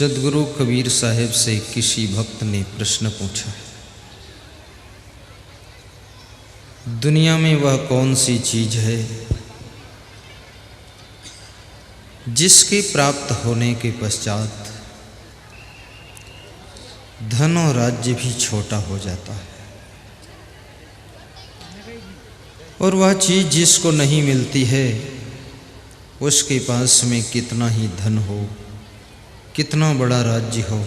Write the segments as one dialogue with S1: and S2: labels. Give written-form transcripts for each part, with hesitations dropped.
S1: सदगुरु कबीर साहब से किसी भक्त ने प्रश्न पूछा, दुनिया में वह कौन सी चीज है जिसके प्राप्त होने के पश्चात धन और राज्य भी छोटा हो जाता है, और वह चीज जिसको नहीं मिलती है उसके पास में कितना ही धन हो, कितना बड़ा राज्य हो,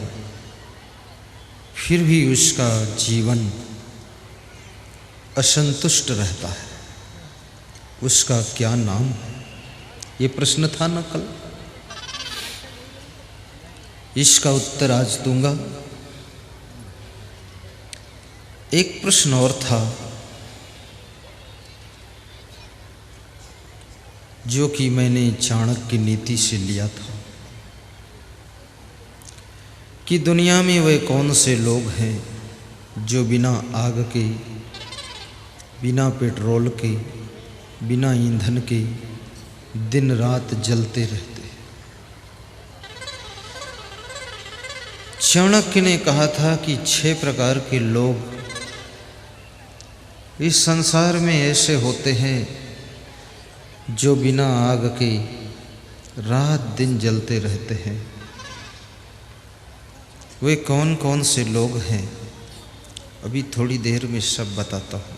S1: फिर भी उसका जीवन असंतुष्ट रहता है। उसका क्या नाम है? ये प्रश्न था न कल। इसका उत्तर आज दूंगा। एक प्रश्न और था जो कि मैंने चाणक्य नीति से लिया था कि दुनिया में वे कौन से लोग हैं जो बिना आग के, बिना पेट्रोल के, बिना ईंधन के दिन रात जलते रहते हैं। चाणक्य ने कहा था कि 6 प्रकार के लोग इस संसार में ऐसे होते हैं जो बिना आग के रात दिन जलते रहते हैं। वे कौन कौन से लोग हैं अभी थोड़ी देर में सब बताता हूँ।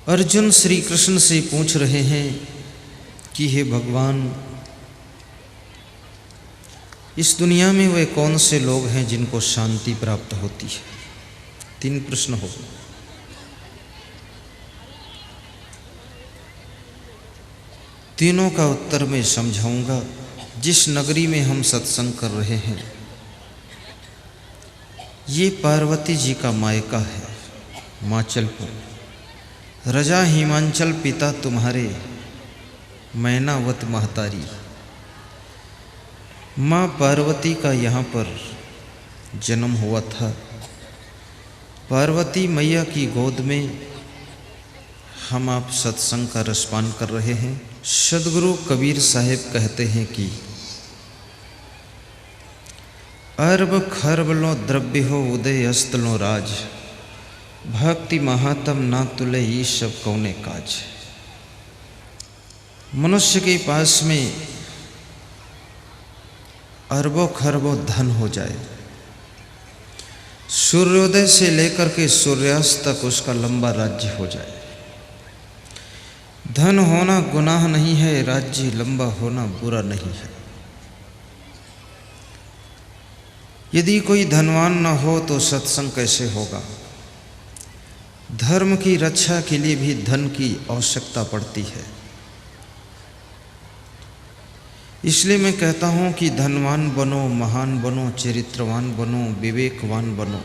S1: अर्जुन श्री कृष्ण से पूछ रहे हैं कि हे भगवान, इस दुनिया में वे कौन से लोग हैं जिनको शांति प्राप्त होती है। 3 प्रश्न हो गए। तीनों का उत्तर मैं समझाऊंगा। जिस नगरी में हम सत्संग कर रहे हैं ये पार्वती जी का मायका है, माचलपुर। रजा हिमांचल पिता तुम्हारे, मैनावत महतारी। माँ पार्वती का यहाँ पर जन्म हुआ था। पार्वती मैया की गोद में हम आप सत्संग का रसपान कर रहे हैं। सदगुरु कबीर साहब कहते हैं कि अरब खरब लो द्रव्य हो उदय अस्त लो राज, भक्ति महात्म ना तुले ये सब कौने काज। मनुष्य के पास में अरबों खरबों धन हो जाए, सूर्योदय से लेकर के सूर्यास्त तक उसका लंबा राज्य हो जाए। धन होना गुनाह नहीं है, राज्य लंबा होना बुरा नहीं है। यदि कोई धनवान न हो तो सत्संग कैसे होगा? धर्म की रक्षा के लिए भी धन की आवश्यकता पड़ती है। इसलिए मैं कहता हूं कि धनवान बनो, महान बनो, चरित्रवान बनो, विवेकवान बनो।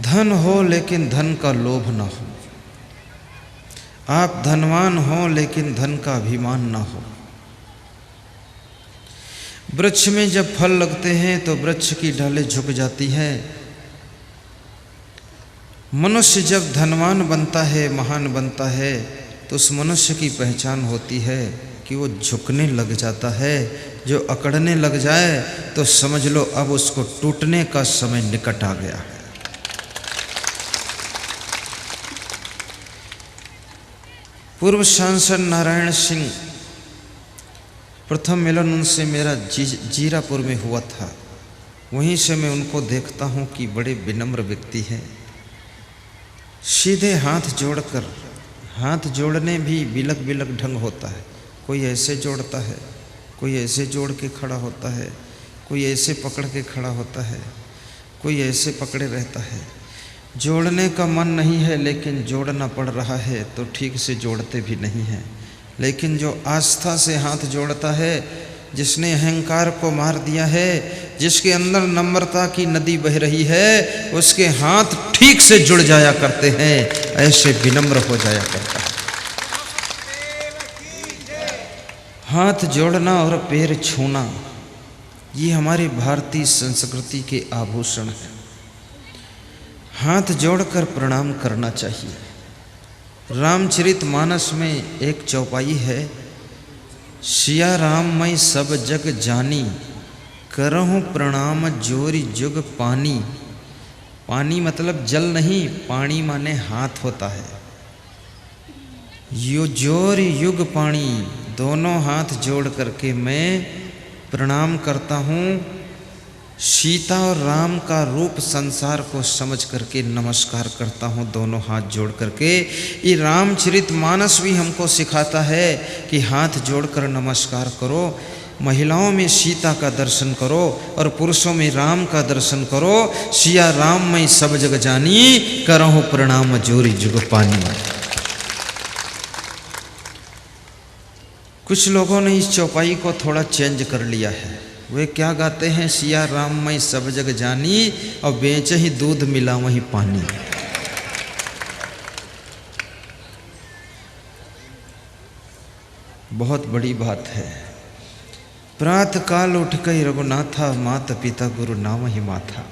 S1: धन हो लेकिन धन का लोभ ना हो। आप धनवान हो लेकिन धन का अभिमान ना हो। वृक्ष में जब फल लगते हैं तो वृक्ष की डालें झुक जाती है। मनुष्य जब धनवान बनता है, महान बनता है, तो उस मनुष्य की पहचान होती है कि वो झुकने लग जाता है। जो अकड़ने लग जाए तो समझ लो अब उसको टूटने का समय निकट आ गया है। पूर्व सांसद नारायण सिंह, प्रथम मिलन उनसे मेरा जीरापुर में हुआ था। वहीं से मैं उनको देखता हूँ कि बड़े विनम्र व्यक्ति हैं। सीधे हाथ जोड़कर, हाथ जोड़ने भी बिलक बिलक ढंग होता है। कोई ऐसे जोड़ता है, कोई ऐसे जोड़ के खड़ा होता है, कोई ऐसे पकड़ के खड़ा होता है, कोई ऐसे पकड़े रहता है। जोड़ने का मन नहीं है लेकिन जोड़ना पड़ रहा है तो ठीक से जोड़ते भी नहीं हैं। लेकिन जो आस्था से हाथ जोड़ता है, जिसने अहंकार को मार दिया है, जिसके अंदर नम्रता की नदी बह रही है, उसके हाथ ठीक से जुड़ जाया करते हैं, ऐसे विनम्र हो जाया करता है। हाथ जोड़ना और पैर छूना ये हमारी भारतीय संस्कृति के आभूषण हैं। हाथ जोड़कर प्रणाम करना चाहिए। रामचरितमानस में एक चौपाई है, सिया राम मैं सब जग जानी, करहूँ प्रणाम जोरी जुग पानी। पानी मतलब जल नहीं, पानी माने हाथ होता है। यो जोर युग पानी, दोनों हाथ जोड़ करके मैं प्रणाम करता हूँ। सीता और राम का रूप संसार को समझ करके नमस्कार करता हूँ, दोनों हाथ जोड़ करके। ये रामचरितमानस भी हमको सिखाता है कि हाथ जोड़कर नमस्कार करो। महिलाओं में सीता का दर्शन करो और पुरुषों में राम का दर्शन करो। सिया राम मैं सब जग जानी, करहूँ प्रणाम जोरी जुग पानी। कुछ लोगों ने इस चौपाई को थोड़ा चेंज कर लिया है। वे क्या गाते हैं, सिया राम मैं सब जग जानी, और बेच ही दूध मिला वहीं पानी। बहुत बड़ी बात है। प्रातः काल उठ गई रघुनाथा, माता पिता गुरु नाम ही माथा।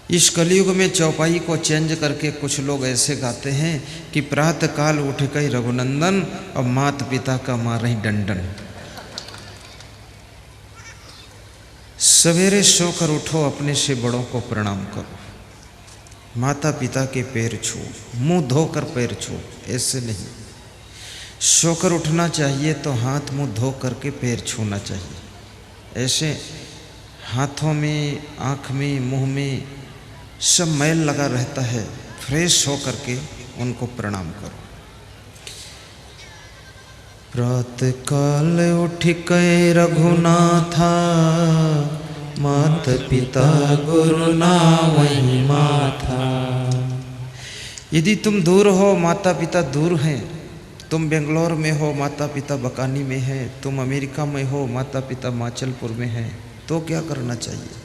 S1: इस कलयुग में चौपाई को चेंज करके कुछ लोग ऐसे गाते हैं कि प्रातः काल उठ गई रघुनंदन, और माता पिता का मार ही डंडन। सवेरे सोकर उठो, अपने से बड़ों को प्रणाम करो। माता पिता के पैर छू, मुंह धोकर पैर छू, ऐसे नहीं। सोकर उठना चाहिए तो हाथ मुंह धो करके पैर छूना चाहिए। ऐसे हाथों में, आँख में, मुंह में सब मैल लगा रहता है। फ्रेश हो करके उनको प्रणाम करो। प्रातः काल उठ गए रघुनाथा, माता पिता गुरु नाम ही माथा। यदि तुम दूर हो, माता पिता दूर हैं, तुम बेंगलोर में हो, माता पिता बकानी में है, तुम अमेरिका में हो, माता पिता माचलपुर में हैं, तो क्या करना चाहिए?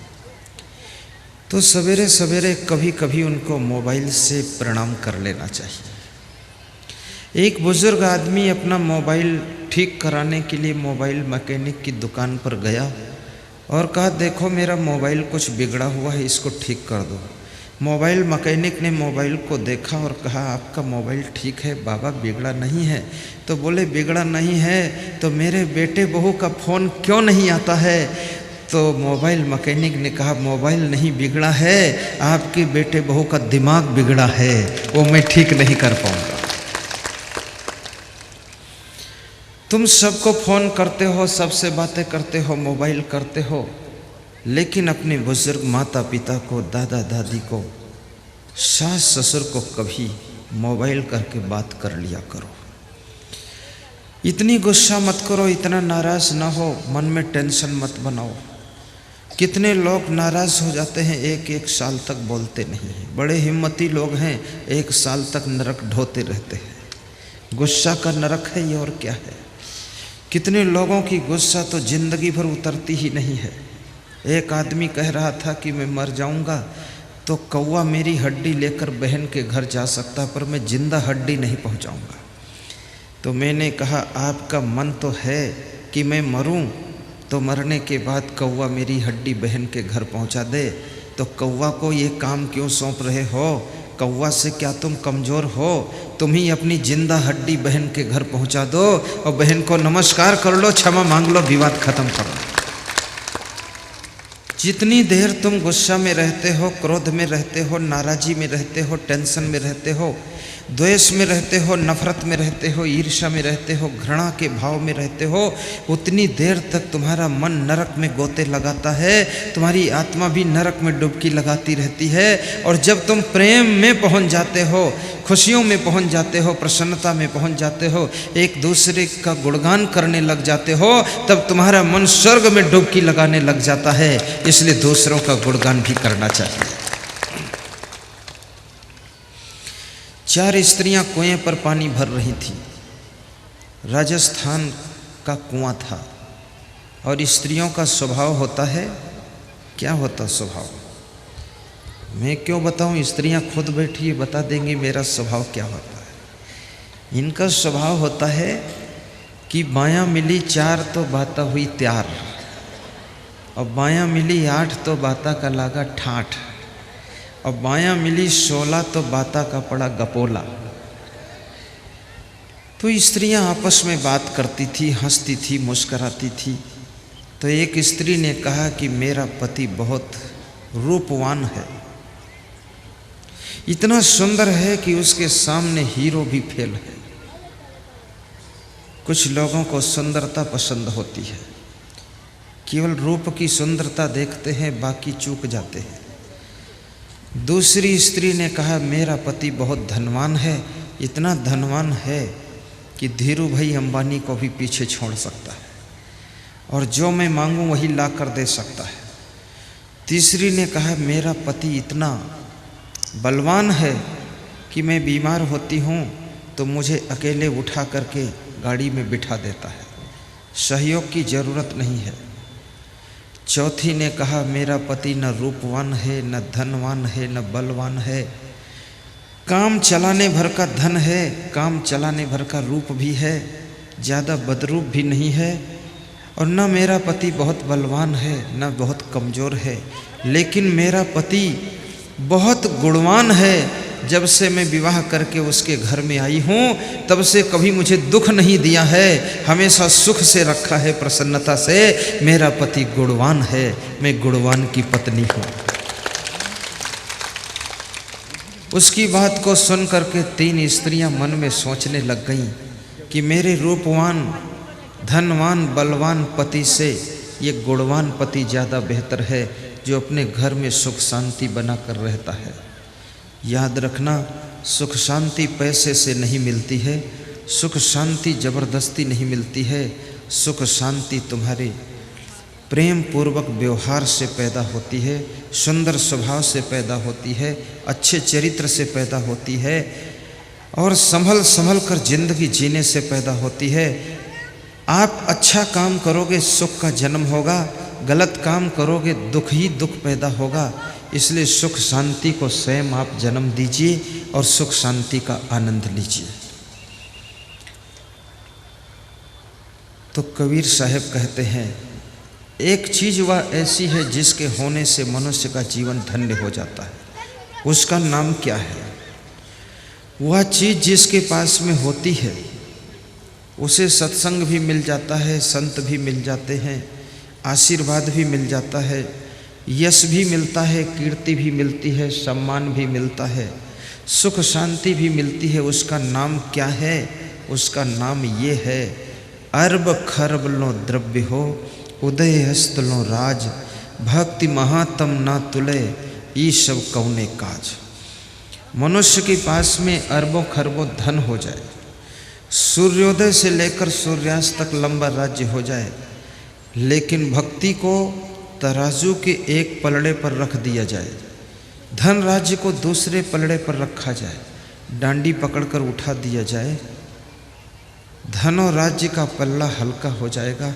S1: तो सवेरे सवेरे कभी कभी उनको मोबाइल से प्रणाम कर लेना चाहिए। एक बुजुर्ग आदमी अपना मोबाइल ठीक कराने के लिए मोबाइल मैकेनिक की दुकान पर गया और कहा, देखो मेरा मोबाइल कुछ बिगड़ा हुआ है, इसको ठीक कर दो। मोबाइल मैकेनिक ने मोबाइल को देखा और कहा, आपका मोबाइल ठीक है बाबा, बिगड़ा नहीं है। तो बोले, बिगड़ा नहीं है तो मेरे बेटे बहू का फ़ोन क्यों नहीं आता है? तो मोबाइल मैकेनिक ने कहा, मोबाइल नहीं बिगड़ा है, आपके बेटे बहू का दिमाग बिगड़ा है, वो मैं ठीक नहीं कर पाऊँगा। तुम सबको फ़ोन करते हो, सबसे बातें करते हो, मोबाइल करते हो, लेकिन अपने बुजुर्ग माता पिता को, दादा दादी को, सास ससुर को कभी मोबाइल करके बात कर लिया करो। इतनी गुस्सा मत करो, इतना नाराज़ ना हो, मन में टेंशन मत बनाओ। कितने लोग नाराज़ हो जाते हैं, एक साल तक बोलते नहीं हैं। बड़े हिम्मती लोग हैं, 1 साल तक नरक ढोते रहते हैं। गुस्सा का नरक है ये, और क्या है। कितने लोगों की गुस्सा तो ज़िंदगी भर उतरती ही नहीं है। एक आदमी कह रहा था कि मैं मर जाऊंगा तो कौवा मेरी हड्डी लेकर बहन के घर जा सकता, पर मैं जिंदा हड्डी नहीं पहुंचाऊंगा। तो मैंने कहा, आपका मन तो है कि मैं मरूं, तो मरने के बाद कौवा मेरी हड्डी बहन के घर पहुंचा दे, तो कौवा को ये काम क्यों सौंप रहे हो? कौवा से क्या तुम कमज़ोर हो? तुम ही अपनी जिंदा हड्डी बहन के घर पहुंचा दो और बहन को नमस्कार कर लो, क्षमा मांग लो, विवाद खत्म करो। जितनी देर तुम गुस्सा में रहते हो, क्रोध में रहते हो, नाराज़ी में रहते हो, टेंशन में रहते हो, द्वेष में रहते हो, नफरत में रहते हो, ईर्ष्या में रहते हो, घृणा के भाव में रहते हो, उतनी देर तक तुम्हारा मन नरक में गोते लगाता है, तुम्हारी आत्मा भी नरक में डुबकी लगाती रहती है। और जब तुम प्रेम में पहुंच जाते हो, खुशियों में पहुंच जाते हो, प्रसन्नता में पहुंच जाते हो, एक दूसरे का गुणगान करने लग जाते हो, तब तुम्हारा मन स्वर्ग में डुबकी लगाने लग जाता है। इसलिए दूसरों का गुणगान भी करना चाहिए। 4 स्त्रियां कुएं पर पानी भर रही थीं। राजस्थान का कुआं था और स्त्रियों का स्वभाव होता है, क्या होता स्वभाव, मैं क्यों बताऊं, स्त्रियां खुद बैठी बता देंगी मेरा स्वभाव क्या होता है। इनका स्वभाव होता है कि बायां मिली 4 तो बाता हुई त्यार, और बायां मिली 8 तो बाता का लागा ठाठ, और बायां मिली 16 तो बाता का पड़ा गपोला। तो स्त्रियां आपस में बात करती थी, हंसती थी, मुस्कराती थी। तो एक स्त्री ने कहा कि मेरा पति बहुत रूपवान है, इतना सुंदर है कि उसके सामने हीरो भी फेल है। कुछ लोगों को सुंदरता पसंद होती है, केवल रूप की सुंदरता देखते हैं, बाकी चूक जाते हैं। दूसरी स्त्री ने कहा मेरा पति बहुत धनवान है, इतना धनवान है कि धीरू भाई अंबानी को भी पीछे छोड़ सकता है और जो मैं मांगूं वही ला कर दे सकता है। तीसरी ने कहा मेरा पति इतना बलवान है कि मैं बीमार होती हूँ तो मुझे अकेले उठा करके गाड़ी में बिठा देता है, सहयोग की ज़रूरत नहीं है। चौथी ने कहा मेरा पति न रूपवान है, न धनवान है, न बलवान है, काम चलाने भर का धन है, काम चलाने भर का रूप भी है, ज़्यादा बदरूप भी नहीं है, और न मेरा पति बहुत बलवान है न बहुत कमज़ोर है, लेकिन मेरा पति बहुत गुणवान है। जब से मैं विवाह करके उसके घर में आई हूँ तब से कभी मुझे दुख नहीं दिया है, हमेशा सुख से रखा है, प्रसन्नता से। मेरा पति गुणवान है, मैं गुणवान की पत्नी हूँ। उसकी बात को सुन करके तीन स्त्रियां मन में सोचने लग गईं कि मेरे रूपवान, धनवान, बलवान पति से ये गुणवान पति ज़्यादा बेहतर है, जो अपने घर में सुख शांति बना कर रहता है। याद रखना, सुख शांति पैसे से नहीं मिलती है, सुख शांति ज़बरदस्ती नहीं मिलती है, सुख शांति तुम्हारे प्रेम पूर्वक व्यवहार से पैदा होती है, सुंदर स्वभाव से पैदा होती है, अच्छे चरित्र से पैदा होती है, और संभल संभल कर जिंदगी जीने से पैदा होती है। आप अच्छा काम करोगे सुख का जन्म होगा, गलत काम करोगे दुख ही दुख पैदा होगा। इसलिए सुख शांति को स्वयं आप जन्म दीजिए और सुख शांति का आनंद लीजिए। तो कबीर साहब कहते हैं एक चीज़ वह ऐसी है जिसके होने से मनुष्य का जीवन धन्य हो जाता है, उसका नाम क्या है? वह चीज़ जिसके पास में होती है उसे सत्संग भी मिल जाता है, संत भी मिल जाते हैं, आशीर्वाद भी मिल जाता है, यश भी मिलता है, कीर्ति भी मिलती है, सम्मान भी मिलता है, सुख शांति भी मिलती है। उसका नाम क्या है? उसका नाम ये है, अरब खरब लो द्रव्य हो, उदय हस्त लो राज, भक्ति महातम ना तुले, ये सब कौने काज। मनुष्य के पास में अरबों खरबों धन हो जाए, सूर्योदय से लेकर सूर्यास्त तक लंबा राज्य हो जाए, लेकिन भक्ति को तराजू के एक पलड़े पर रख दिया जाए, धन राज्य को दूसरे पलड़े पर रखा जाए, डांडी पकड़कर उठा दिया जाए, धन और राज्य का पल्ला हल्का हो जाएगा,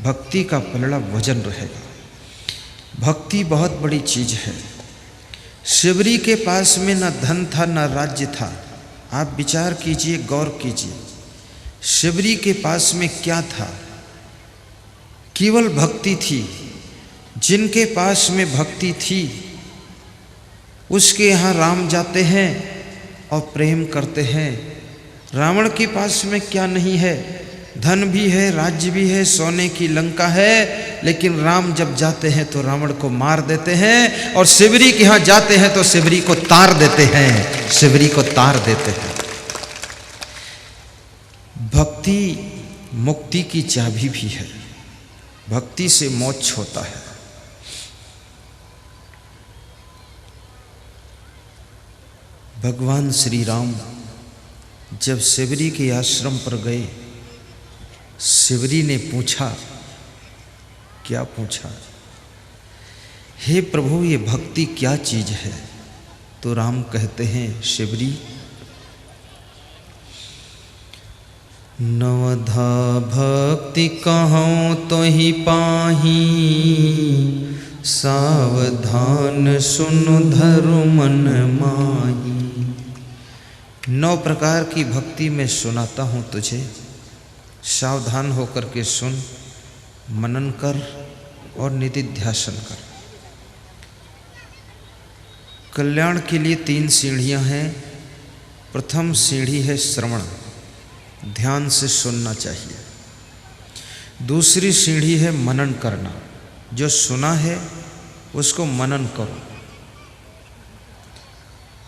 S1: भक्ति का पलड़ा वजन रहेगा। भक्ति बहुत बड़ी चीज़ है। शिवरी के पास में न धन था न राज्य था। आप विचार कीजिए, गौर कीजिए, शिवरी के पास में क्या था? केवल भक्ति थी। जिनके पास में भक्ति थी उसके यहाँ राम जाते हैं और प्रेम करते हैं। रावण के पास में क्या नहीं है? धन भी है, राज्य भी है, सोने की लंका है, लेकिन राम जब जाते हैं तो रावण को मार देते हैं, और शिवरी के यहाँ जाते हैं तो शिवरी को तार देते हैं, शिवरी को तार देते हैं। भक्ति मुक्ति की चाबी भी है, भक्ति से मोक्ष होता है। भगवान श्री राम जब शिवरी के आश्रम पर गए, शिवरी ने पूछा, क्या पूछा? हे प्रभु, ये भक्ति क्या चीज है? तो राम कहते हैं, शिवरी, नवधा भक्ति कहूँ तो ही पाही, सावधान सुन धरु मन माही। 9 प्रकार की भक्ति मैं सुनाता हूँ तुझे, सावधान होकर के सुन, मनन कर और निधिध्यासन कर। कल्याण के लिए 3 सीढ़ियाँ हैं। प्रथम सीढ़ी है श्रवण, ध्यान से सुनना चाहिए। दूसरी सीढ़ी है मनन करना। जो सुना है उसको मनन करो।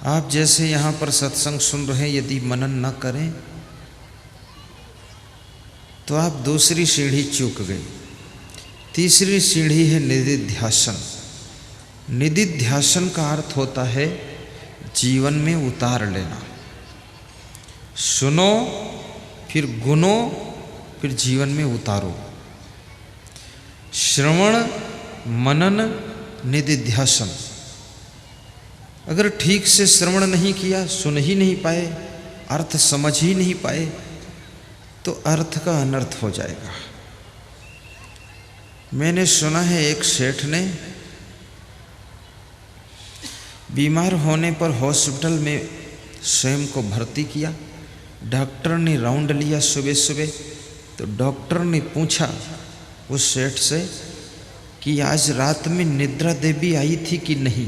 S1: आप जैसे यहाँ पर सत्संग सुन रहे हैं, यदि मनन न करें तो आप दूसरी सीढ़ी चूक गई। तीसरी सीढ़ी है निदिध्यासन। निदिध्यासन का अर्थ होता है जीवन में उतार लेना। सुनो, फिर गुनो, फिर जीवन में उतारो। श्रवण, मनन, निदिध्यासन। अगर ठीक से श्रवण नहीं किया, सुन ही नहीं पाए, अर्थ समझ ही नहीं पाए, तो अर्थ का अनर्थ हो जाएगा। मैंने सुना है एक सेठ ने बीमार होने पर हॉस्पिटल में स्वयं को भर्ती किया। डॉक्टर ने राउंड लिया सुबह सुबह, तो डॉक्टर ने पूछा उस सेठ से कि आज रात में निद्रा देवी आई थी कि नहीं।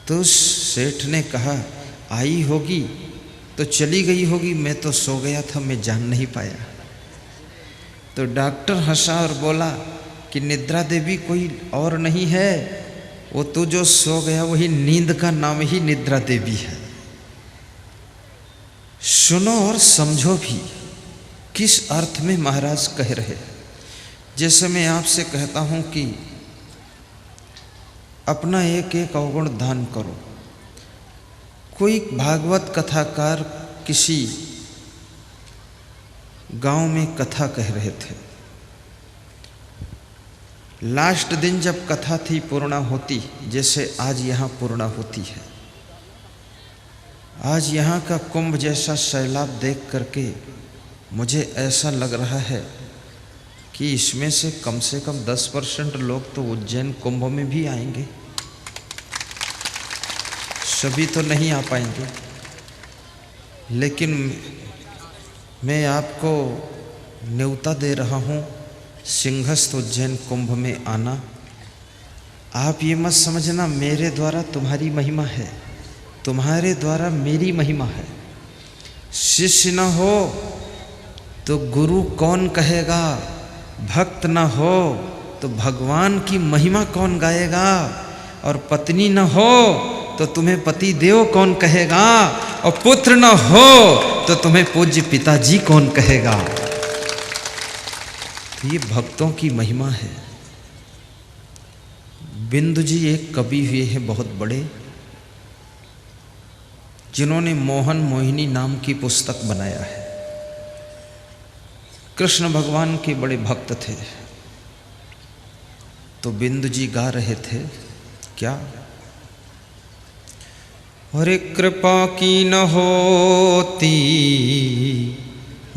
S1: तो उस सेठ ने कहा आई होगी तो चली गई होगी, मैं तो सो गया था, मैं जान नहीं पाया। तो डॉक्टर हंसा और बोला कि निद्रा देवी कोई और नहीं है, वो तू जो सो गया वही नींद का नाम ही निद्रा देवी है। सुनो और समझो भी किस अर्थ में महाराज कह रहे। जैसे मैं आपसे कहता हूं कि अपना एक एक अवगुण दान करो। कोई भागवत कथाकार किसी गांव में कथा कह रहे थे। लास्ट दिन जब कथा थी पूर्णा होती, जैसे आज यहाँ पूर्णा होती है, आज यहाँ का कुंभ जैसा सैलाब देख करके मुझे ऐसा लग रहा है कि इसमें से कम 10% लोग तो उज्जैन कुंभ में भी आएंगे। सभी तो नहीं आ पाएंगे, लेकिन मैं आपको न्योता दे रहा हूँ सिंहस्थ उज्जैन कुंभ में आना। आप ये मत समझना मेरे द्वारा तुम्हारी महिमा है, तुम्हारे द्वारा मेरी महिमा है। शिष्य न हो तो गुरु कौन कहेगा, भक्त न हो तो भगवान की महिमा कौन गाएगा, और पत्नी न हो तो तुम्हें पति देव कौन कहेगा, और पुत्र न हो तो तुम्हें पूज्य पिताजी कौन कहेगा। तो ये भक्तों की महिमा है। बिंदु जी एक कवि हुए हैं बहुत बड़े, जिन्होंने मोहन मोहिनी नाम की पुस्तक बनाया है। कृष्ण भगवान के बड़े भक्त थे। तो बिंदु जी गा रहे थे क्या, अरे कृपा की न होती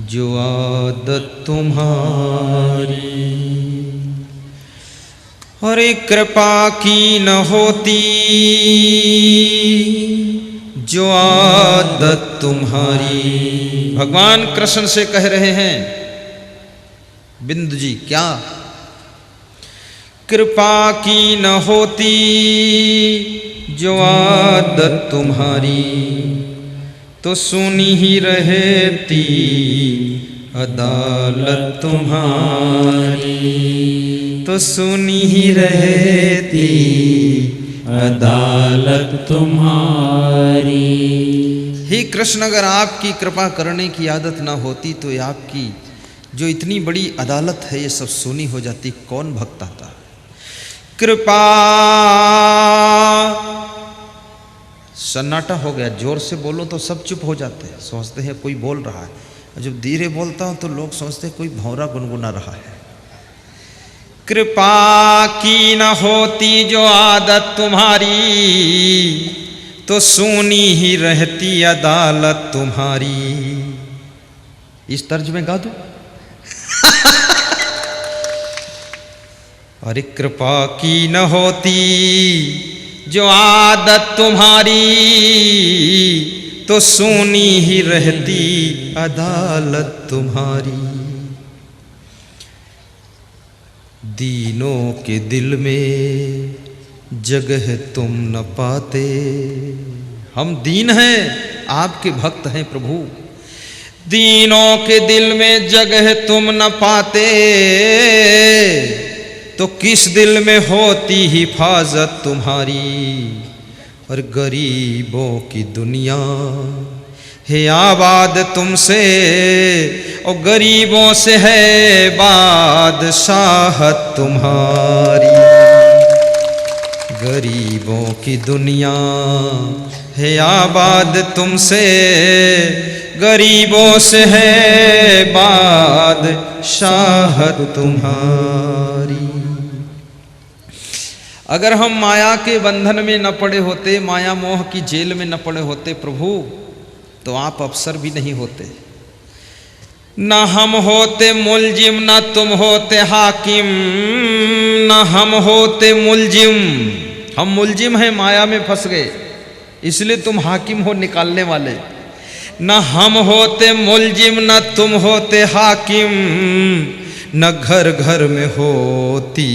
S1: जो आदत तुम्हारी, अरे कृपा की न होती जो आदत तुम्हारी। भगवान कृष्ण से कह रहे हैं बिंदु जी क्या, कृपा की न होती जो आदत तुम्हारी, तो सुनी ही रहती अदालत तुम्हारी, तो सुनी ही रहती अदालत तुम्हारी। हे कृष्ण, अगर आपकी कृपा करने की आदत ना होती तो आपकी जो इतनी बड़ी अदालत है ये सब सुनी हो जाती, कौन भक्त आता। कृपा, सन्नाटा हो गया, जोर से बोलो तो सब चुप हो जाते हैं, सोचते हैं कोई बोल रहा है। जब धीरे बोलता हूं तो लोग सोचते हैं कोई भौरा गुनगुना रहा है। कृपा की न होती जो आदत तुम्हारी, तो सुनी ही रहती अदालत तुम्हारी। इस तर्ज में गा दूं। अरे कृपा की न होती जो आदत तुम्हारी, तो सुनी ही रहती अदालत तुम्हारी। दीनों के दिल में जगह तुम न पाते। हम दीन हैं, आपके भक्त हैं प्रभु, दीनों के दिल में जगह तुम न पाते, तो किस दिल में होती हिफाजत तुम्हारी। और गरीबों की दुनिया है आबाद तुमसे, और गरीबों से है बादशाहत तुम्हारी। गरीबों की दुनिया है आबाद तुमसे, गरीबों से है बादशाहत तुम्हारी। अगर हम माया के बंधन में न पड़े होते, माया मोह की जेल में न पड़े होते प्रभु, तो आप अफसर भी नहीं होते। न हम होते मुलजिम, न तुम होते हाकिम, न हम होते मुलजिम। हम मुलजिम हैं, माया में फंस गए, इसलिए तुम हाकिम हो निकालने वाले। न हम होते मुलजिम, न तुम होते हाकिम, न घर घर में होती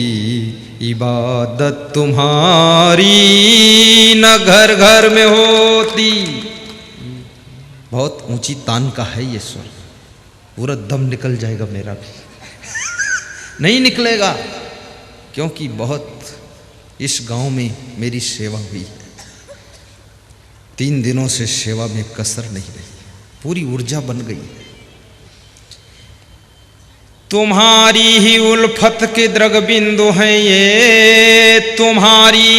S1: इबादत तुम्हारी, न घर घर में होती। बहुत ऊंची तान का है ये स्वर, पूरा दम निकल जाएगा मेरा भी। नहीं निकलेगा, क्योंकि बहुत इस गांव में मेरी सेवा हुई है। 3 दिनों से सेवा में कसर नहीं रही, पूरी ऊर्जा बन गई है। तुम्हारी ही उल्फत के द्रग बिंदु हैं ये, तुम्हारी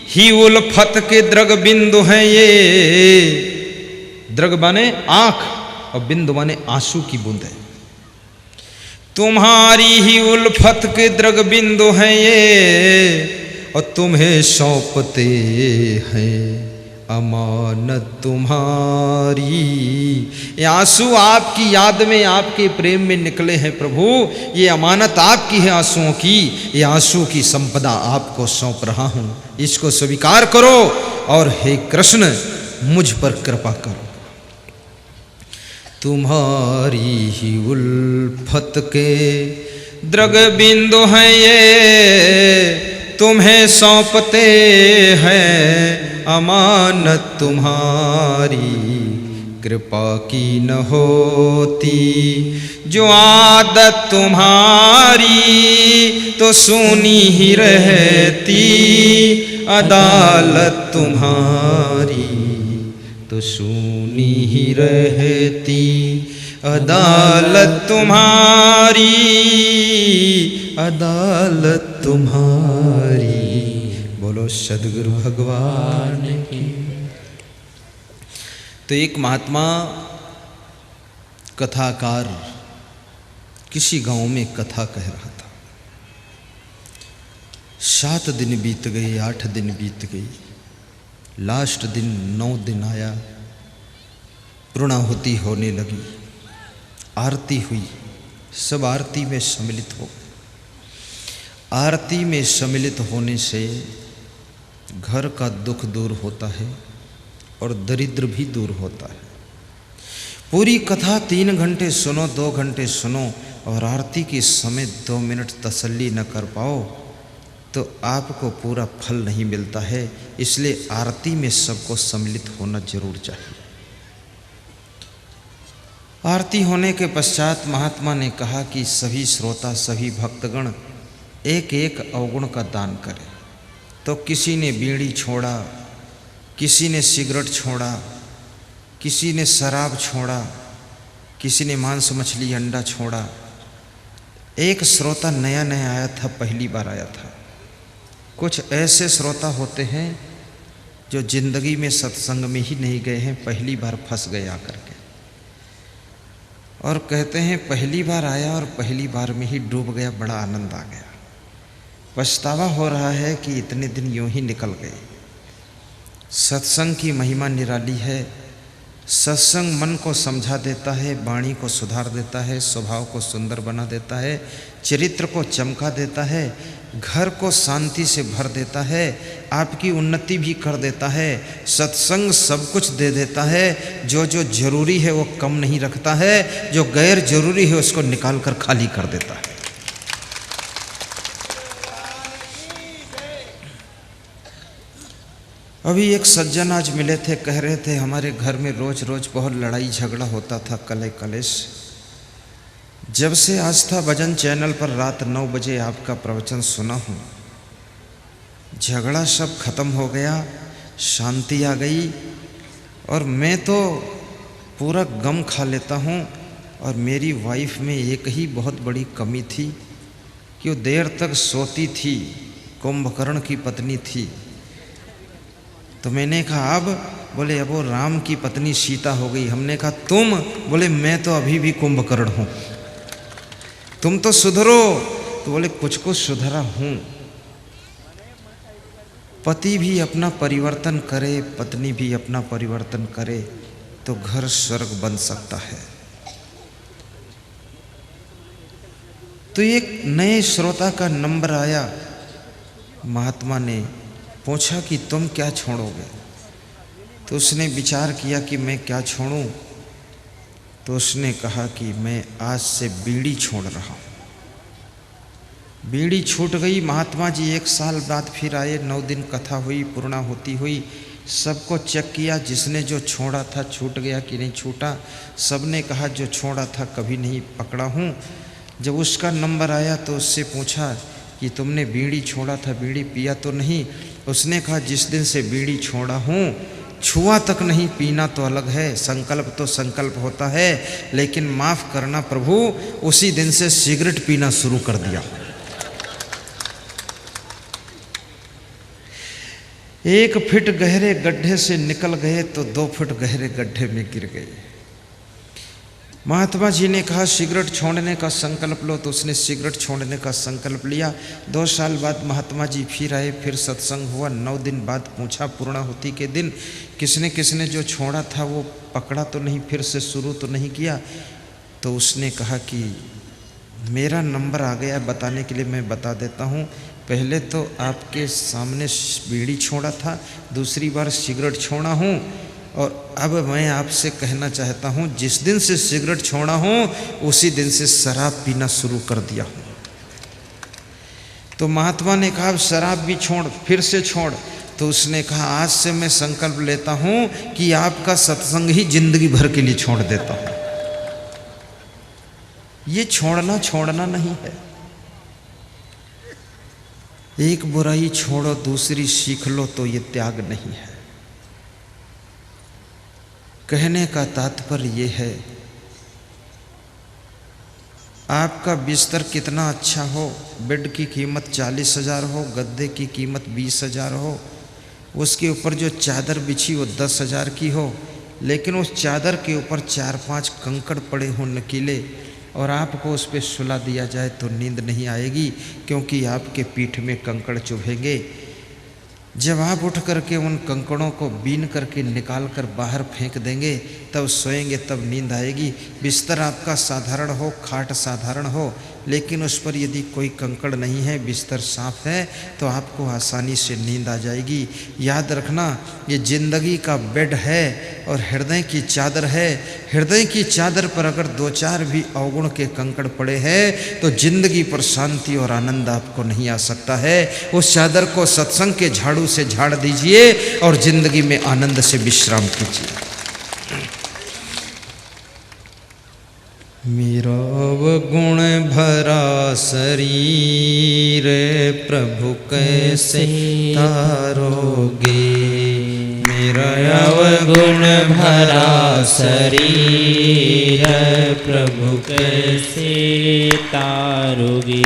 S1: ही उल्फत के द्रग बिंदु हैं ये। द्रग माने आंख और बिंदु माने आंसू की बूंदें। तुम्हारी ही उल्फत के द्रग बिंदु हैं ये, और तुम्हें सौंपते हैं अमानत तुम्हारी। ये आंसू आपकी याद में, आपके प्रेम में निकले हैं प्रभु। ये अमानत आपकी है आंसुओं की, ये आंसू की संपदा आपको सौंप रहा हूं, इसको स्वीकार करो। और हे कृष्ण, मुझ पर कृपा करो। तुम्हारी ही उल्फत के द्रग बिंदु हैं ये, तुम्हें सौंपते हैं अमानत तुम्हारी। कृपा की न होती जो आदत तुम्हारी, तो सुनी ही रहती अदालत तुम्हारी। तो सुनी ही रहती अदालत तुम्हारी, अदालत तुम्हारी। बोलो सद्गुरु भगवान की। तो एक महात्मा कथाकार किसी गांव में कथा कह रहा था। 7 दिन बीत गए, 8 दिन बीत गई, लास्ट दिन 9 दिन आया। पूर्णाहुति होने लगी, आरती हुई, सब आरती में सम्मिलित हो। आरती में सम्मिलित होने से घर का दुख दूर होता है और दरिद्र भी दूर होता है। पूरी कथा 3 घंटे सुनो, 2 घंटे सुनो, और आरती के समय 2 मिनट तसल्ली न कर पाओ तो आपको पूरा फल नहीं मिलता है। इसलिए आरती में सबको सम्मिलित होना जरूर चाहिए। आरती होने के पश्चात महात्मा ने कहा कि सभी श्रोता, सभी भक्तगण एक एक अवगुण का दान करें। तो किसी ने बीड़ी छोड़ा, किसी ने सिगरेट छोड़ा, किसी ने शराब छोड़ा, किसी ने मांस मछली अंडा छोड़ा। एक श्रोता नया नया आया था, पहली बार आया था। कुछ ऐसे श्रोता होते हैं जो जिंदगी में सत्संग में ही नहीं गए हैं, पहली बार फंस गए आकर के, और कहते हैं पहली बार आया और पहली बार में ही डूब गया, बड़ा आनंद आ गया। पछतावा हो रहा है कि इतने दिन यूं ही निकल गए। सत्संग की महिमा निराली है। सत्संग मन को समझा देता है, वाणी को सुधार देता है, स्वभाव को सुंदर बना देता है, चरित्र को चमका देता है, घर को शांति से भर देता है, आपकी उन्नति भी कर देता है। सत्संग सब कुछ दे देता है। जो जो जरूरी है वो कम नहीं रखता है, जो गैर जरूरी है उसको निकाल कर खाली कर देता है। अभी एक सज्जन आज मिले थे, कह रहे थे हमारे घर में रोज रोज बहुत लड़ाई झगड़ा होता था, कलह कलेश। जब से आस्था भजन चैनल पर रात 9 बजे आपका प्रवचन सुना हूँ, झगड़ा सब खत्म हो गया, शांति आ गई। और मैं तो पूरा गम खा लेता हूँ। और मेरी वाइफ में एक ही बहुत बड़ी कमी थी कि वो देर तक सोती थी, कुंभकर्ण की पत्नी थी। तो मैंने कहा अब, बोले अब वो राम की पत्नी सीता हो गई। हमने कहा तुम, बोले मैं तो अभी भी कुंभकर्ण हूँ, तुम तो सुधरो। तो बोले कुछ कुछ सुधरा हूँ। पति भी अपना परिवर्तन करे, पत्नी भी अपना परिवर्तन करे तो घर स्वर्ग बन सकता है। तो एक नए श्रोता का नंबर आया, महात्मा ने पूछा कि तुम क्या छोड़ोगे। तो उसने विचार किया कि मैं क्या छोड़ूं। तो उसने कहा कि मैं आज से बीड़ी छोड़ रहा हूं। बीड़ी छूट गई। महात्मा जी 1 साल बाद फिर आए, 9 दिन कथा हुई, पूर्णाहुति हुई, सबको चेक किया, जिसने जो छोड़ा था छूट गया कि नहीं छूटा। सबने कहा जो छोड़ा था कभी नहीं पकड़ा हूँ। जब उसका नंबर आया तो उससे पूछा कि तुमने बीड़ी छोड़ा था, बीड़ी पिया तो नहीं। उसने कहा जिस दिन से बीड़ी छोड़ा हूँ, छुआ तक नहीं, पीना तो अलग है, संकल्प तो संकल्प होता है, लेकिन माफ़ करना प्रभु, उसी दिन से सिगरेट पीना शुरू कर दिया। 1 फीट गहरे गड्ढे से निकल गए तो 2 फीट गहरे गड्ढे में गिर गए। महात्मा जी ने कहा सिगरेट छोड़ने का संकल्प लो। तो उसने सिगरेट छोड़ने का संकल्प लिया। 2 साल बाद महात्मा जी फिर आए, फिर सत्संग हुआ। 9 दिन बाद पूछा पूर्णाहुति के दिन, किसने जो छोड़ा था वो पकड़ा तो नहीं, फिर से शुरू तो नहीं किया। तो उसने कहा कि मेरा नंबर आ गया बताने के लिए, मैं बता देता हूँ। पहले तो आपके सामने बीड़ी छोड़ा था, दूसरी बार सिगरेट छोड़ा हूँ, और अब मैं आपसे कहना चाहता हूँ जिस दिन से सिगरेट छोड़ा हूँ उसी दिन से शराब पीना शुरू कर दिया हूँ। तो महात्मा ने कहा शराब भी छोड़, फिर से छोड़। तो उसने कहा आज से मैं संकल्प लेता हूँ कि आपका सत्संग ही जिंदगी भर के लिए छोड़ देता हूँ। ये छोड़ना नहीं है। एक बुराई छोड़ो दूसरी सीख लो, तो ये त्याग नहीं है। कहने का तात्पर्य ये है, आपका बिस्तर कितना अच्छा हो, बेड की कीमत 40,000 हो, गद्दे की कीमत 20,000 हो, उसके ऊपर जो चादर बिछी वो 10,000 की हो, लेकिन उस चादर के ऊपर 4-5 कंकड़ पड़े हों नकीले, और आपको उस पर सुला दिया जाए तो नींद नहीं आएगी, क्योंकि आपके पीठ में कंकड़ चुभेंगे। जब आप उठ करके उन कंकड़ों को बीन करके निकाल कर बाहर फेंक देंगे, तब सोएंगे, तब नींद आएगी। बिस्तर आपका साधारण हो, खाट साधारण हो, लेकिन उस पर यदि कोई कंकड़ नहीं है, बिस्तर साफ है, तो आपको आसानी से नींद आ जाएगी। याद रखना, ये जिंदगी का बेड है और हृदय की चादर है। हृदय की चादर पर अगर 2-4 भी अवगुण के कंकड़ पड़े हैं तो जिंदगी पर शांति और आनंद आपको नहीं आ सकता है। उस चादर को सत्संग के झाड़ू से झाड़ दीजिए और जिंदगी में आनंद से विश्राम कीजिए। मेरा अवगुण भरा शरीर प्रभु कैसे तारोगे। मेरा अवगुण भरा शरीर प्रभु कैसे तारोगे।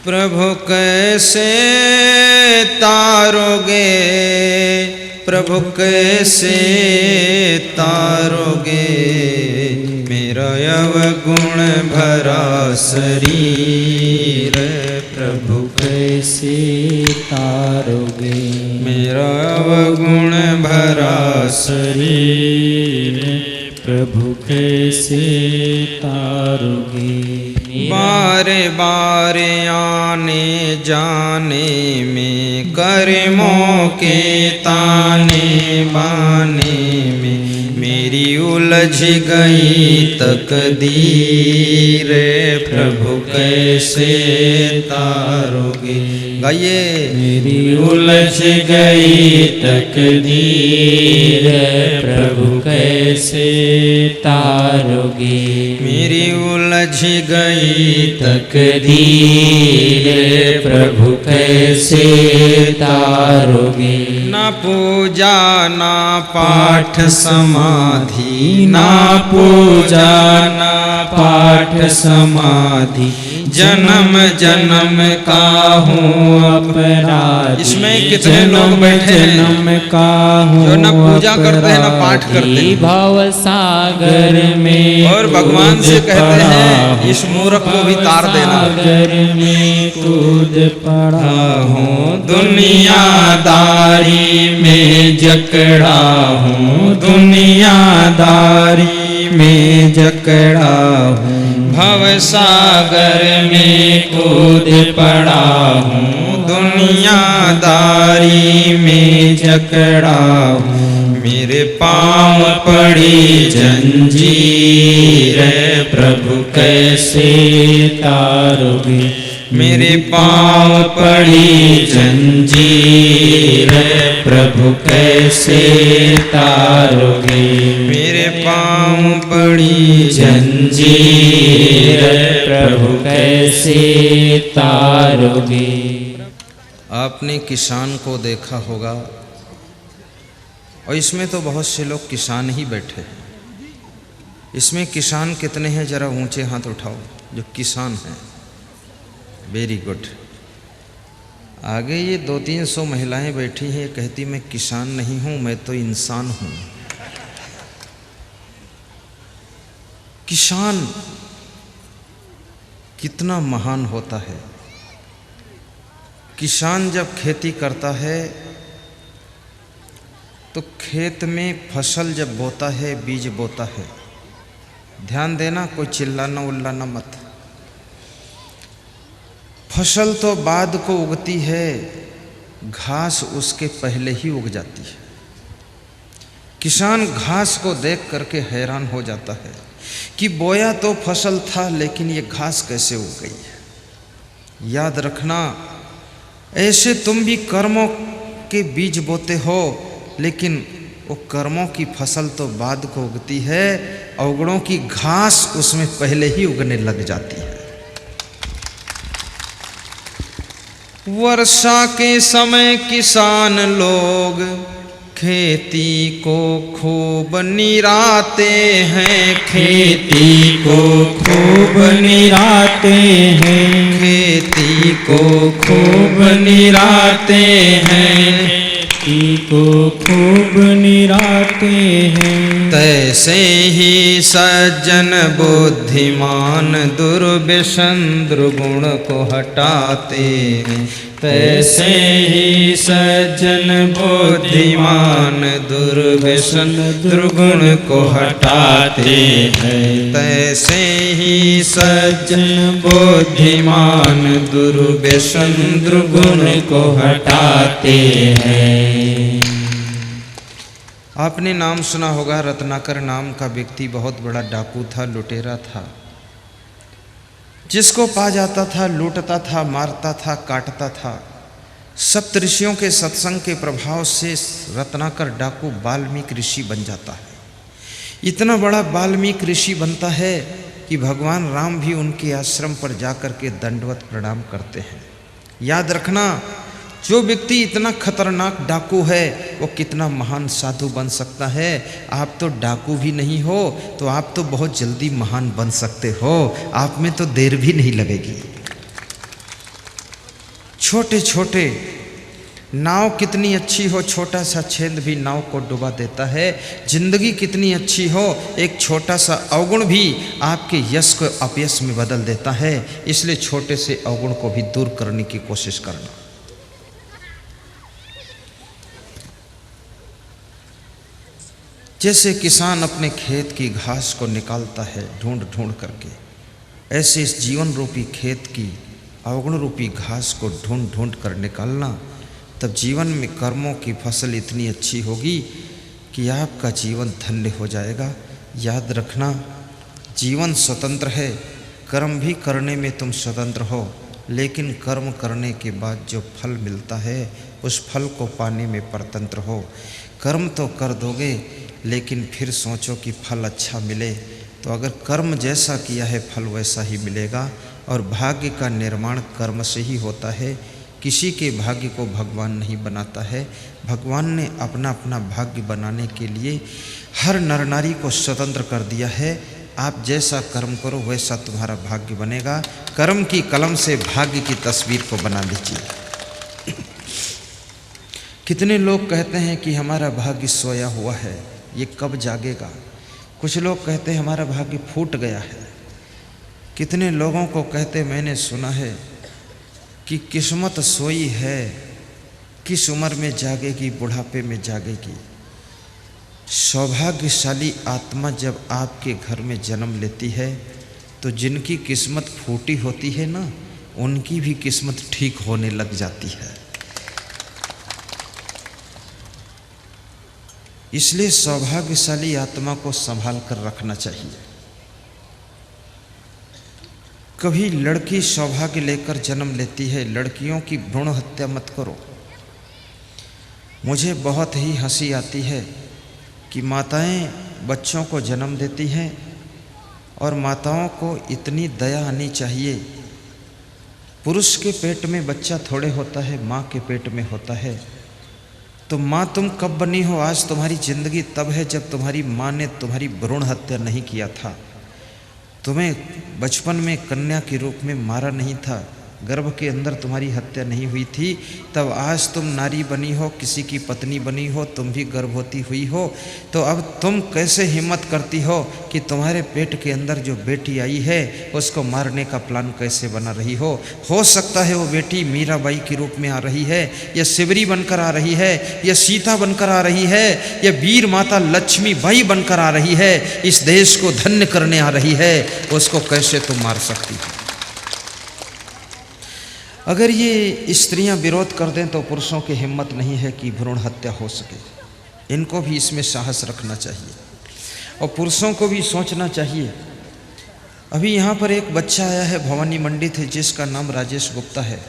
S1: प्रभु कैसे तारोगे, प्रभु कैसे तारोगे। मेरा अवगुण भरा शरीर प्रभु कैसे तारोगे। मेरा अवगुण भरा शरीर प्रभु कैसे तारोगे। बारे बारे आने जाने में, कर्मों के ताने बाने में, मेरी उलझ गई तकदीर प्रभु कैसे तारोगे। गाइए।
S2: मेरी उलझ गई तकदीर प्रभु कैसे तारोगे।
S1: मेरी उलझ गई
S2: तकदीर प्रभु कैसे तारोगे।
S1: ना पूजा ना पाठ समाधि,
S2: ना पूजा ना पाठ समाधि,
S1: जन्म जन्म का हूँ
S2: अपराधी।
S1: इसमें कितने लोग बैठे हैं
S2: जन्म का हूँ
S1: जो न पूजा करते हैं न पाठ करते हैं,
S2: भव सागर में
S1: और भगवान से कहते हैं इस मूर्ख को भी तार देना।
S2: सागर में कूद पड़ा हूँ, दुनियादारी में जकड़ा हूँ, दुनियादारी में जकड़ा हूँ।
S1: भव सागर
S2: में कूद पड़ा हूँ, दुनियादारी में जकड़ा हूँ।
S1: मेरे
S2: पाँव पड़ी जंजीर प्रभु कैसे तारोगे।
S1: मेरे
S2: पाँव पड़ी जंजीर प्रभु कैसे तारोगे।
S1: मेरे पाँव पड़ी
S2: जंजीर प्रभु कैसे तारोगे।
S1: आपने किसान को देखा होगा, और इसमें तो बहुत से लोग किसान ही बैठे हैं। इसमें किसान कितने हैं जरा ऊंचे हाथ उठाओ जो किसान हैं। Very good. आगे ये 200-300 महिलाएं बैठी हैं, कहती मैं किसान नहीं हूं, मैं तो इंसान हूं। किसान कितना महान होता है। किसान जब खेती करता है तो खेत में फसल जब बोता है, बीज बोता है, ध्यान देना, कोई चिल्लाना उल्लाना मत। फसल तो बाद को उगती है, घास उसके पहले ही उग जाती है। किसान घास को देख करके हैरान हो जाता है कि बोया तो फसल था लेकिन ये घास कैसे उग गई है। याद रखना, ऐसे तुम भी कर्मों के बीज बोते हो, लेकिन वो कर्मों की फसल तो बाद को उगती है, अवगुणों की घास उसमें पहले ही उगने लग जाती है। वर्षा के समय किसान लोग खेती को खूब निराते हैं,
S2: खेती को खूब निराते हैं,
S1: खेती
S2: को खूब निराते हैं, खेती को खूब निराते हैं।
S1: तैसे ही सज्जन बुद्धिमान दुर्व्यसन दुर्गुण को हटाते हैं।
S2: तैसे ही सज्जन बुद्धिमान दुर्व्यसन दुर्गुण को हटाते हैं।
S1: तैसे ही
S2: सज्जन बुद्धिमान दुर्व्यसन दुर्गुण को हटाते हैं।
S1: आपने नाम सुना होगा, रत्नाकर नाम का व्यक्ति बहुत बड़ा डाकू था, लुटेरा था। जिसको पा जाता था लूटता था, मारता था, काटता था। सप्तऋषियों के सत्संग के प्रभाव से रत्नाकर डाकू वाल्मीकि ऋषि बन जाता है। इतना बड़ा वाल्मीकि ऋषि बनता है कि भगवान राम भी उनके आश्रम पर जाकर के दंडवत प्रणाम करते हैं। याद रखना, जो व्यक्ति इतना खतरनाक डाकू है वो कितना महान साधु बन सकता है। आप तो डाकू भी नहीं हो तो आप तो बहुत जल्दी महान बन सकते हो, आप में तो देर भी नहीं लगेगी। छोटे छोटे नाव कितनी अच्छी हो, छोटा सा छेद भी नाव को डुबा देता है। जिंदगी कितनी अच्छी हो, एक छोटा सा अवगुण भी आपके यश को अपयश में बदल देता है। इसलिए छोटे से अवगुण को भी दूर करने की कोशिश करना। जैसे किसान अपने खेत की घास को निकालता है ढूंढ ढूंढ करके, ऐसे इस जीवन रूपी खेत की अवगुण रूपी घास को ढूंढ ढूंढ कर निकालना। तब जीवन में कर्मों की फसल इतनी अच्छी होगी कि आपका जीवन धन्य हो जाएगा। याद रखना, जीवन स्वतंत्र है, कर्म भी करने में तुम स्वतंत्र हो, लेकिन कर्म करने के बाद जो फल मिलता है उस फल को पाने में परतंत्र हो। कर्म तो कर दोगे, लेकिन फिर सोचो कि फल अच्छा मिले, तो अगर कर्म जैसा किया है फल वैसा ही मिलेगा। और भाग्य का निर्माण कर्म से ही होता है। किसी के भाग्य को भगवान नहीं बनाता है। भगवान ने अपना अपना भाग्य बनाने के लिए हर नर नारी को स्वतंत्र कर दिया है। आप जैसा कर्म करो वैसा तुम्हारा भाग्य बनेगा। कर्म की कलम से भाग्य की तस्वीर को बना लीजिए। कितने लोग कहते हैं कि हमारा भाग्य सोया हुआ है, ये कब जागेगा। कुछ लोग कहते हैं हमारा भाग्य फूट गया है। कितने लोगों को कहते मैंने सुना है कि किस्मत सोई है, किस उम्र में जागेगी, बुढ़ापे में जागेगी। सौभाग्यशाली आत्मा जब आपके घर में जन्म लेती है तो जिनकी किस्मत फूटी होती है ना, उनकी भी किस्मत ठीक होने लग जाती है। इसलिए सौभाग्यशाली आत्मा को संभाल कर रखना चाहिए। कभी लड़की सौभाग्य लेकर जन्म लेती है, लड़कियों की भ्रूण हत्या मत करो। मुझे बहुत ही हंसी आती है कि माताएं बच्चों को जन्म देती हैं और माताओं को इतनी दया आनी चाहिए। पुरुष के पेट में बच्चा थोड़े होता है, माँ के पेट में होता है। तो माँ तुम कब बनी हो? आज तुम्हारी ज़िंदगी तब है जब तुम्हारी माँ ने तुम्हारी भ्रूण हत्या नहीं किया था, तुम्हें बचपन में कन्या के रूप में मारा नहीं था, गर्भ के अंदर तुम्हारी हत्या नहीं हुई थी, तब आज तुम नारी बनी हो, किसी की पत्नी बनी हो, तुम भी गर्भवती हुई हो। तो अब तुम कैसे हिम्मत करती हो कि तुम्हारे पेट के अंदर जो बेटी आई है उसको मारने का प्लान कैसे बना रही हो? हो सकता है वो बेटी मीराबाई के रूप में आ रही है, या शिवरी बनकर आ रही है, या सीता बनकर आ रही है, या वीर माता लक्ष्मीबाई बनकर आ रही है, इस देश को धन्य करने आ रही है। उसको कैसे तुम मार सकती हो? अगर ये स्त्रियां विरोध कर दें तो पुरुषों की हिम्मत नहीं है कि भ्रूण हत्या हो सके। इनको भी इसमें साहस रखना चाहिए और पुरुषों को भी सोचना चाहिए। अभी यहाँ पर एक बच्चा आया है, भवानी मंडित है, जिसका नाम राजेश गुप्ता है।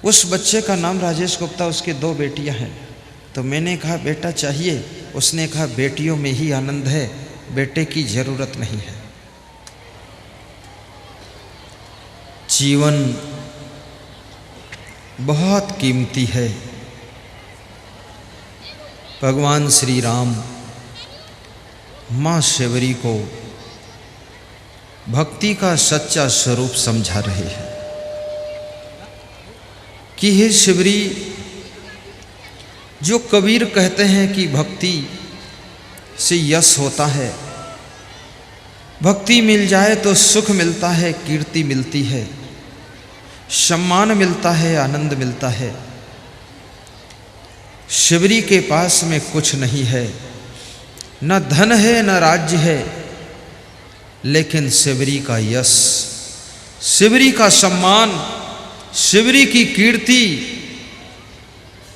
S1: उस बच्चे का नाम राजेश गुप्ता, उसके 2 बेटियां हैं। तो मैंने कहा बेटा चाहिए? उसने कहा बेटियों में ही आनंद है, बेटे की जरूरत नहीं है। जीवन बहुत कीमती है। भगवान श्री राम माँ शिवरी को भक्ति का सच्चा स्वरूप समझा रहे हैं कि हे शिवरी, जो कबीर कहते हैं कि भक्ति से यश होता है, भक्ति मिल जाए तो सुख मिलता है, कीर्ति मिलती है, सम्मान मिलता है, आनंद मिलता है। शिवरी के पास में कुछ नहीं है, न धन है न राज्य है, लेकिन शिवरी का यश, शिवरी का सम्मान, शिवरी की कीर्ति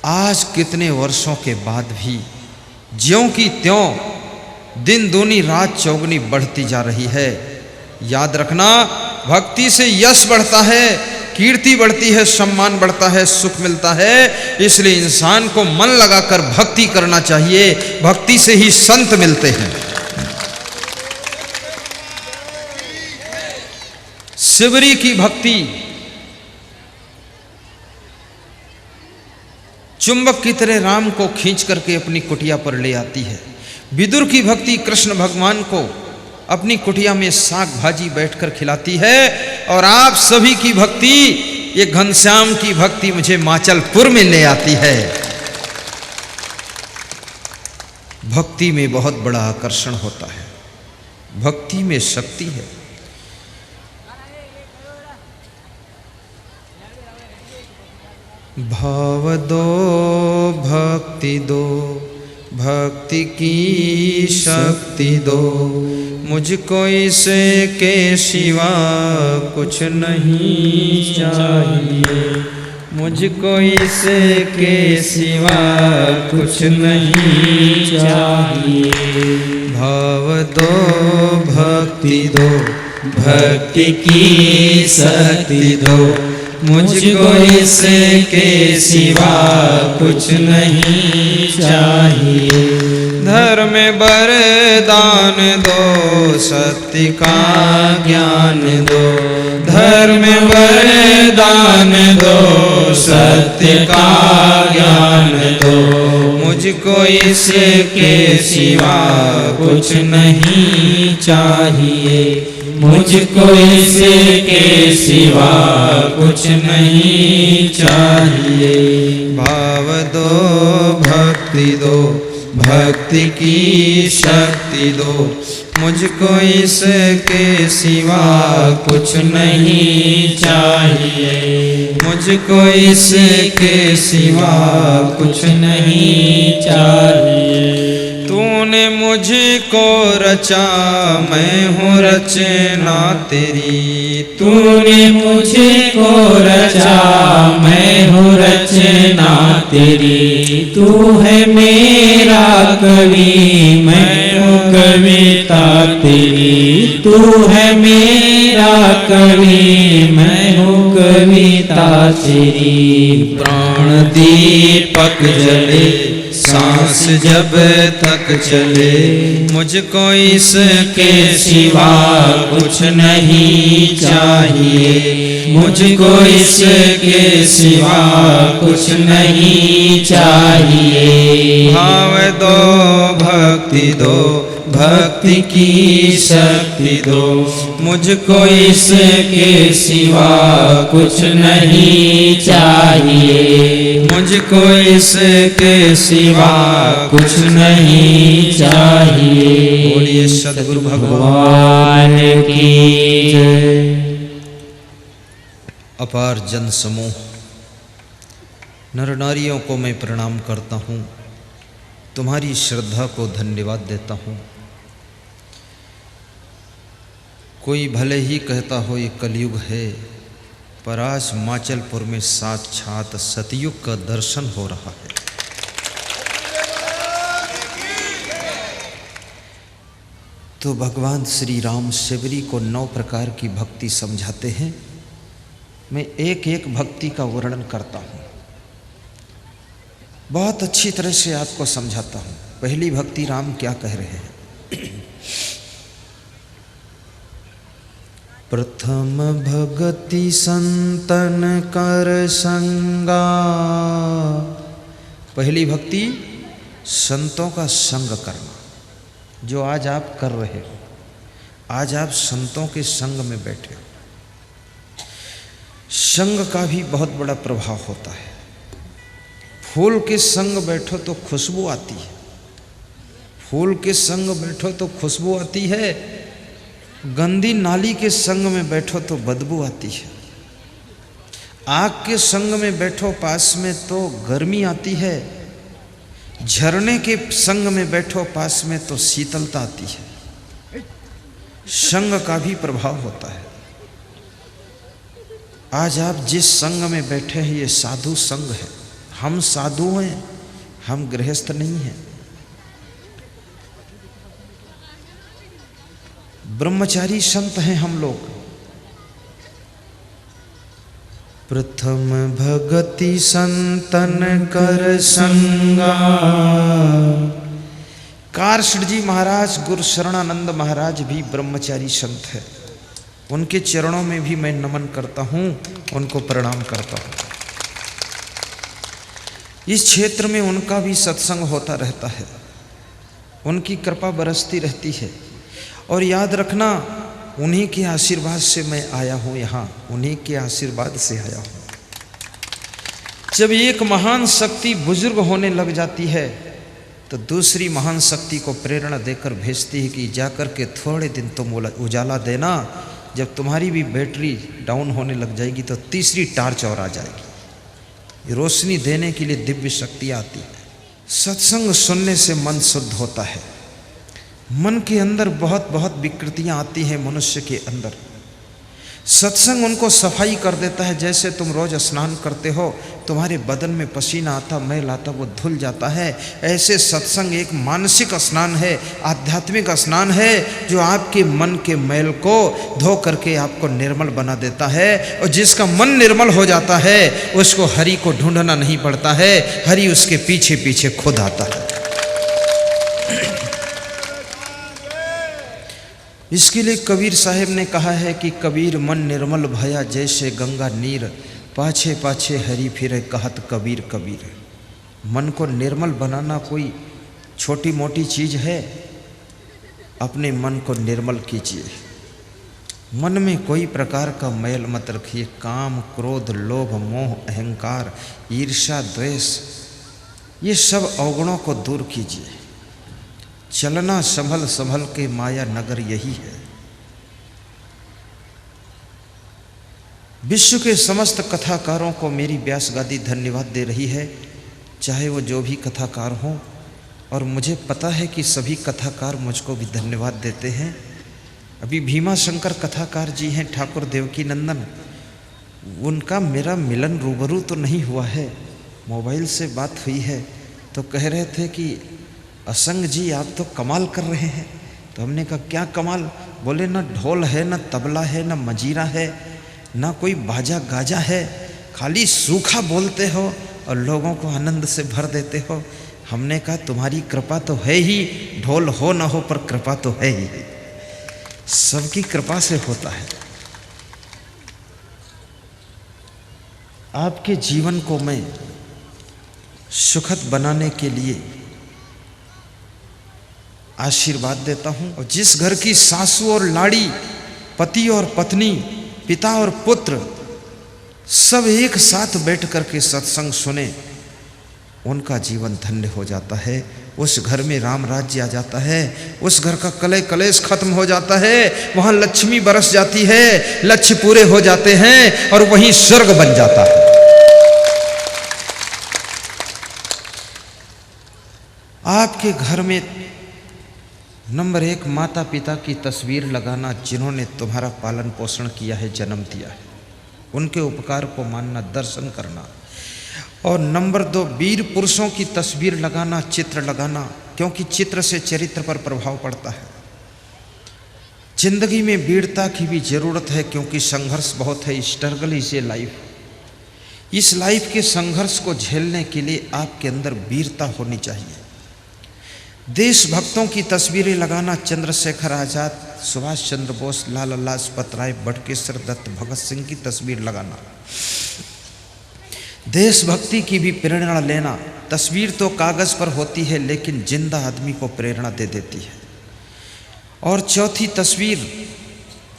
S1: आज कितने वर्षों के बाद भी ज्यों की त्यों दिन दूनी रात चौगुनी बढ़ती जा रही है। याद रखना, भक्ति से यश बढ़ता है, कीर्ति बढ़ती है, सम्मान बढ़ता है, सुख मिलता है। इसलिए इंसान को मन लगाकर भक्ति करना चाहिए। भक्ति से ही संत मिलते हैं। शिवरी की भक्ति चुंबक की तरह राम को खींच करके अपनी कुटिया पर ले आती है। विदुर की भक्ति कृष्ण भगवान को अपनी कुटिया में साग भाजी बैठकर खिलाती है। और आप सभी की भक्ति, ये घनश्याम की भक्ति मुझे माचलपुर में ले आती है। भक्ति में बहुत बड़ा आकर्षण होता है, भक्ति में शक्ति है। भाव दो भक्ति दो, भक्ति की शक्ति दो, मुझको इसके सिवा कुछ नहीं चाहिए।
S2: मुझको इसके सिवा कुछ नहीं चाहिए।
S1: भाव दो भक्ति दो,
S2: भक्ति की शक्ति दो, मुझको इसके सिवा कुछ नहीं चाहिए।
S1: धर्म वरदान दो, सत्य का
S2: ज्ञान दो, धर्म वरदान दो, सत्य का ज्ञान दो, मुझको इसके सिवा कुछ नहीं चाहिए। मुझको इसके सिवा कुछ नहीं चाहिए।
S1: भाव दो भक्ति दो,
S2: भक्ति की शक्ति दो, मुझको इसके सिवा कुछ नहीं चाहिए। मुझको इसके सिवा कुछ नहीं चाहिए।
S1: तूने मुझको रचा, मैं हूँ रचना तेरी।
S2: तूने मुझको रचा, मैं हूँ रचना तेरी। तू है मेरा कवि, मैं हूँ कविता तेरी। तू है मेरा कवि, मैं हूँ कविता तेरी। प्राण दीपक जले, सांस जब तक चले, मुझको इसके सिवा कुछ नहीं चाहिए। मुझको इसके सिवा कुछ नहीं चाहिए।
S1: भाव दो भक्ति दो,
S2: भक्ति की शक्ति दो, मुझको इसके सिवा कुछ नहीं चाहिए। मुझको इसके सिवा कुछ नहीं चाहिए।
S1: बोलिए सद्गुरु
S2: भगवान की जय।
S1: अपार जन समूह, नर नारियों को मैं प्रणाम करता हूँ। तुम्हारी श्रद्धा को धन्यवाद देता हूँ। कोई भले ही कहता हो ये कलयुग है, पर आज माचलपुर में साक्षात सतयुग का दर्शन हो रहा है। तो भगवान श्री राम शिवरी को 9 प्रकार की भक्ति समझाते हैं। मैं एक एक भक्ति का वर्णन करता हूँ, बहुत अच्छी तरह से आपको समझाता हूँ। पहली भक्ति राम क्या कह रहे हैं? प्रथम भगति संतन कर संगा। पहली भक्ति संतों का संग करना, जो आज आप कर रहे हो। आज आप संतों के संग में बैठे हो। संग का भी बहुत बड़ा प्रभाव होता है। फूल के संग बैठो तो खुशबू आती है। फूल के संग बैठो तो खुशबू आती है। गंदी नाली के संग में बैठो तो बदबू आती है। आग के संग में बैठो पास में तो गर्मी आती है। झरने के संग में बैठो पास में तो शीतलता आती है। संग का भी प्रभाव होता है। आज आप जिस संग में बैठे हैं ये साधु संग है। हम साधु हैं, हम गृहस्थ नहीं हैं। ब्रह्मचारी संत हैं हम लोग। प्रथम भगति संतन कर संगा। कारसठ जी महाराज, गुरु शरणानंद महाराज भी ब्रह्मचारी संत है। उनके चरणों में भी मैं नमन करता हूँ, उनको प्रणाम करता हूँ। इस क्षेत्र में उनका भी सत्संग होता रहता है। उनकी कृपा बरसती रहती है। और याद रखना, उन्हीं के आशीर्वाद से मैं आया हूँ यहाँ, उन्हीं के आशीर्वाद से आया हूँ। जब एक महान शक्ति बुजुर्ग होने लग जाती है तो दूसरी महान शक्ति को प्रेरणा देकर भेजती है कि जाकर के थोड़े दिन तुम उजाला देना। जब तुम्हारी भी बैटरी डाउन होने लग जाएगी तो तीसरी टार्च और आ जाएगी। रोशनी देने के लिए दिव्य शक्ति आती है। सत्संग सुनने से मन शुद्ध होता है। मन के अंदर बहुत बहुत विकृतियां आती हैं मनुष्य के अंदर। सत्संग उनको सफाई कर देता है। जैसे तुम रोज स्नान करते हो, तुम्हारे बदन में पसीना आता, मैल आता, वो धुल जाता है। ऐसे सत्संग एक मानसिक स्नान है, आध्यात्मिक स्नान है, जो आपके मन के मैल को धो करके आपको निर्मल बना देता है। और जिसका मन निर्मल हो जाता है, उसको हरि को ढूंढना नहीं पड़ता है, हरि उसके पीछे पीछे खुद आता है। इसके लिए कबीर साहब ने कहा है कि कबीर मन निर्मल भया जैसे गंगा नीर, पाछे पाछे हरि फिरे कहत कबीर कबीर। मन को निर्मल बनाना कोई छोटी मोटी चीज़ है? अपने मन को निर्मल कीजिए। मन में कोई प्रकार का मैल मत रखिए। काम, क्रोध, लोभ, मोह, अहंकार, ईर्ष्या, द्वेष, ये सब अवगुणों को दूर कीजिए। चलना संभल संभल के माया नगर यही है। विश्व के समस्त कथाकारों को मेरी व्यास गादी धन्यवाद दे रही है, चाहे वो जो भी कथाकार हों। और मुझे पता है कि सभी कथाकार मुझको भी धन्यवाद देते हैं। अभी भीमा शंकर कथाकार जी हैं, ठाकुर देवकी नंदन, उनका मेरा मिलन रूबरू तो नहीं हुआ है, मोबाइल से बात हुई है। तो कह रहे थे कि असंग जी आप तो कमाल कर रहे हैं। तो हमने कहा क्या कमाल? बोले ना ढोल है, ना तबला है, ना मजीरा है, ना कोई बाजा गाजा है, खाली सूखा बोलते हो और लोगों को आनंद से भर देते हो। हमने कहा तुम्हारी कृपा तो है ही, ढोल हो ना हो पर कृपा तो है ही, सबकी कृपा से होता है। आपके जीवन को मैं सुखद बनाने के लिए आशीर्वाद देता हूँ। और जिस घर की सासू और लाड़ी, पति और पत्नी, पिता और पुत्र सब एक साथ बैठ कर के सत्संग सुने, उनका जीवन धन्य हो जाता है। उस घर में राम राज्य आ जाता है, उस घर का कलह कलेश खत्म हो जाता है, वहाँ लक्ष्मी बरस जाती है, लक्ष्य पूरे हो जाते हैं और वहीं स्वर्ग बन जाता है। आपके घर में नंबर 1 माता पिता की तस्वीर लगाना, जिन्होंने तुम्हारा पालन पोषण किया है, जन्म दिया है, उनके उपकार को मानना, दर्शन करना। और नंबर 2 वीर पुरुषों की तस्वीर लगाना, चित्र लगाना, क्योंकि चित्र से चरित्र पर प्रभाव पड़ता है। जिंदगी में वीरता की भी जरूरत है, क्योंकि संघर्ष बहुत है। Struggle is a life. इस लाइफ के संघर्ष को झेलने के लिए आपके अंदर वीरता होनी चाहिए। देशभक्तों की तस्वीरें लगाना, चंद्रशेखर आजाद, सुभाष चंद्र बोस, लाला लाजपत राय, बटुकेश्वर दत्त, भगत सिंह की तस्वीर लगाना, देशभक्ति की भी प्रेरणा लेना। तस्वीर तो कागज पर होती है, लेकिन जिंदा आदमी को प्रेरणा दे देती है। और चौथी तस्वीर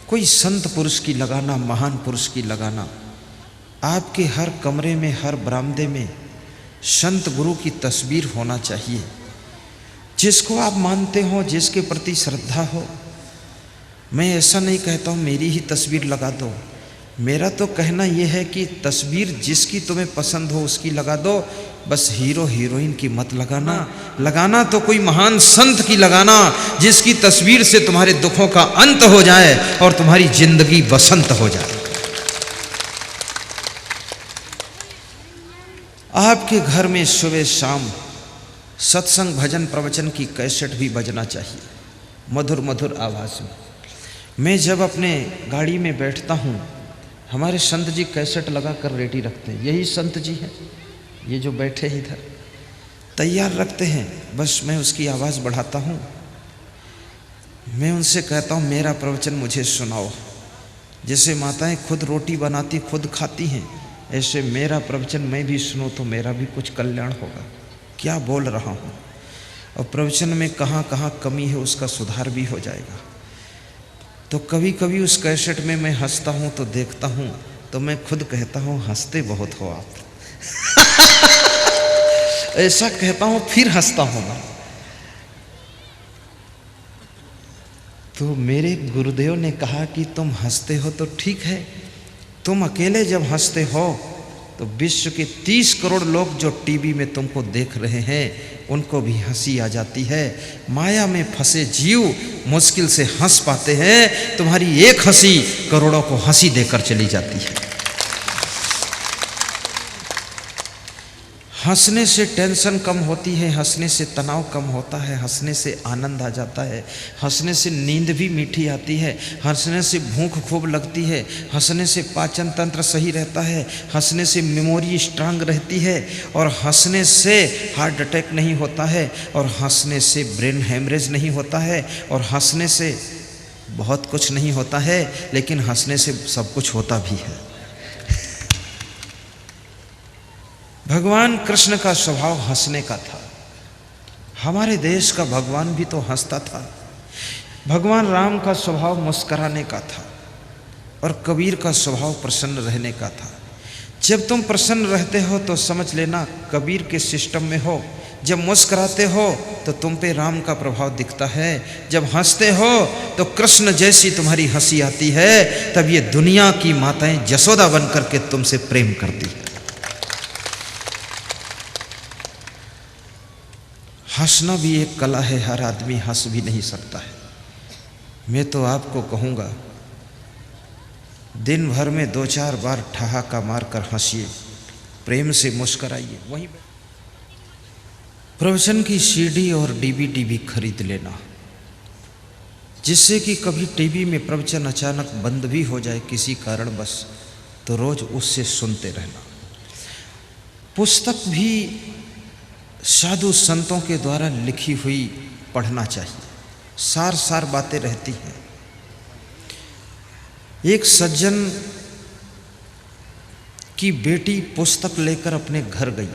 S1: कोई संत पुरुष की लगाना, महान पुरुष की लगाना। आपके हर कमरे में, हर बरामदे में संत गुरु की तस्वीर होना चाहिए, जिसको आप मानते हो, जिसके प्रति श्रद्धा हो। मैं ऐसा नहीं कहता हूँ मेरी ही तस्वीर लगा दो। मेरा तो कहना यह है कि तस्वीर जिसकी तुम्हें पसंद हो उसकी लगा दो, बस हीरो हीरोइन की मत लगाना। लगाना तो कोई महान संत की लगाना, जिसकी तस्वीर से तुम्हारे दुखों का अंत हो जाए और तुम्हारी जिंदगी बसंत हो जाए। आपके घर में सुबह शाम सत्संग, भजन, प्रवचन की कैसेट भी बजना चाहिए, मधुर मधुर आवाज़ में। मैं जब अपने गाड़ी में बैठता हूँ, हमारे संत जी कैसेट लगा कर रेडी रखते हैं। यही संत जी हैं, ये जो बैठे इधर तैयार रखते हैं, बस मैं उसकी आवाज़ बढ़ाता हूँ। मैं उनसे कहता हूँ मेरा प्रवचन मुझे सुनाओ। जैसे माताएं खुद रोटी बनाती, खुद खाती हैं, ऐसे मेरा प्रवचन मैं भी सुनूँ तो मेरा भी कुछ कल्याण होगा। क्या बोल रहा हूँ और प्रवचन में कहाँ कहाँ कमी है उसका सुधार भी हो जाएगा। तो कभी कभी उस कैसेट में मैं हंसता हूँ तो देखता हूँ तो मैं खुद कहता हूँ हंसते बहुत हो आप। ऐसा कहता हूँ फिर हंसता हूँ ना। तो मेरे गुरुदेव ने कहा कि तुम हंसते हो तो ठीक है, तुम अकेले जब हंसते हो तो विश्व के 30 करोड़ लोग जो टीवी में तुमको देख रहे हैं उनको भी हंसी आ जाती है। माया में फंसे जीव मुश्किल से हंस पाते हैं। तुम्हारी एक हंसी करोड़ों को हंसी देकर चली जाती है। हंसने से टेंशन कम होती है, हंसने से तनाव कम होता है, हंसने से आनंद आ जाता है, हंसने से नींद भी मीठी आती है, हंसने से भूख खूब लगती है, हंसने से पाचन तंत्र सही रहता है, हंसने से मेमोरी स्ट्रांग रहती है, और हंसने से हार्ट अटैक नहीं होता है, और हंसने से ब्रेन हेमरेज नहीं होता है, और हंसने से बहुत कुछ नहीं होता है, लेकिन हंसने से सब कुछ होता भी है। भगवान कृष्ण का स्वभाव हंसने का था। हमारे देश का भगवान भी तो हंसता था। भगवान राम का स्वभाव मुस्कुराने का था, और कबीर का स्वभाव प्रसन्न रहने का था। जब तुम प्रसन्न रहते हो तो समझ लेना कबीर के सिस्टम में हो। जब मुस्कुराते हो तो तुम पे राम का प्रभाव दिखता है। जब हंसते हो तो कृष्ण जैसी तुम्हारी हंसी आती है। तब ये दुनिया की माताएं जसोदा बन करके तुमसे प्रेम करती है। हंसना भी एक कला है, हर आदमी हंस भी नहीं सकता है। मैं तो आपको कहूँगा दिन भर में 2-4 बार ठहाका मारकर हंसिए, प्रेम से मुस्कराइए। वहीं प्रवचन की सीडी और डीवीडी भी खरीद लेना, जिससे कि कभी टीवी में प्रवचन अचानक बंद भी हो जाए किसी कारणवश, तो रोज उससे सुनते रहना। पुस्तक भी साधु संतों के द्वारा लिखी हुई पढ़ना चाहिए, सार सार बातें रहती हैं। एक सज्जन की बेटी पुस्तक लेकर अपने घर गई,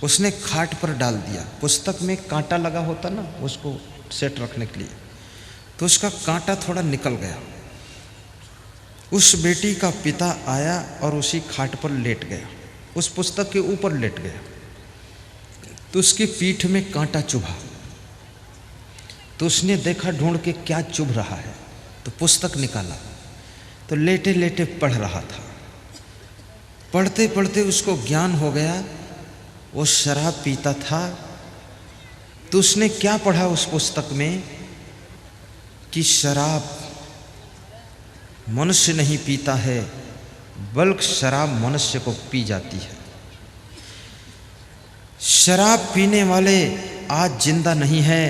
S1: उसने खाट पर डाल दिया। पुस्तक में कांटा लगा होता ना उसको सेट रखने के लिए, तो उसका कांटा थोड़ा निकल गया। उस बेटी का पिता आया और उसी खाट पर लेट गया, उस पुस्तक के ऊपर लेट गया, तो उसकी पीठ में कांटा चुभा। तो उसने देखा ढूंढ के क्या चुभ रहा है, तो पुस्तक निकाला, तो लेटे लेटे पढ़ रहा था। पढ़ते पढ़ते उसको ज्ञान हो गया वो शराब पीता था। तो उसने क्या पढ़ा उस पुस्तक में कि शराब मनुष्य नहीं पीता है, बल्कि शराब मनुष्य को पी जाती है। शराब पीने वाले आज जिंदा नहीं है,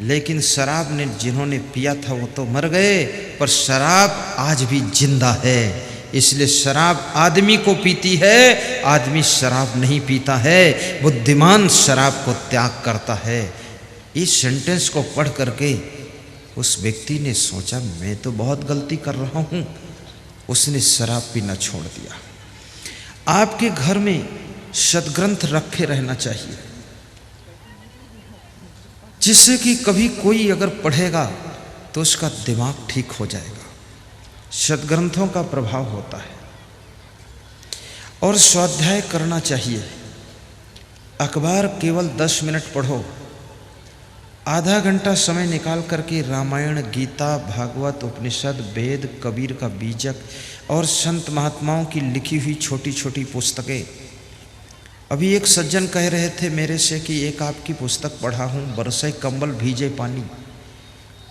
S1: लेकिन शराब ने जिन्होंने पिया था वो तो मर गए, पर शराब आज भी जिंदा है। इसलिए शराब आदमी को पीती है, आदमी शराब नहीं पीता है। बुद्धिमान शराब को त्याग करता है। इस सेंटेंस को पढ़ करके उस व्यक्ति ने सोचा मैं तो बहुत गलती कर रहा हूँ। उसने शराब पीना छोड़ दिया। आपके घर में सद्ग्रंथ रखे रहना चाहिए, जिससे कि कभी कोई अगर पढ़ेगा तो उसका दिमाग ठीक हो जाएगा। सद्ग्रंथों का प्रभाव होता है। और स्वाध्याय करना चाहिए। अखबार केवल 10 मिनट पढ़ो, आधा घंटा समय निकाल करके रामायण, गीता, भागवत, उपनिषद, वेद, कबीर का बीजक और संत महात्माओं की लिखी हुई छोटी छोटी पुस्तकें। अभी एक सज्जन कह रहे थे मेरे से कि एक आपकी पुस्तक पढ़ा हूँ, बरसे कंबल भीजे पानी।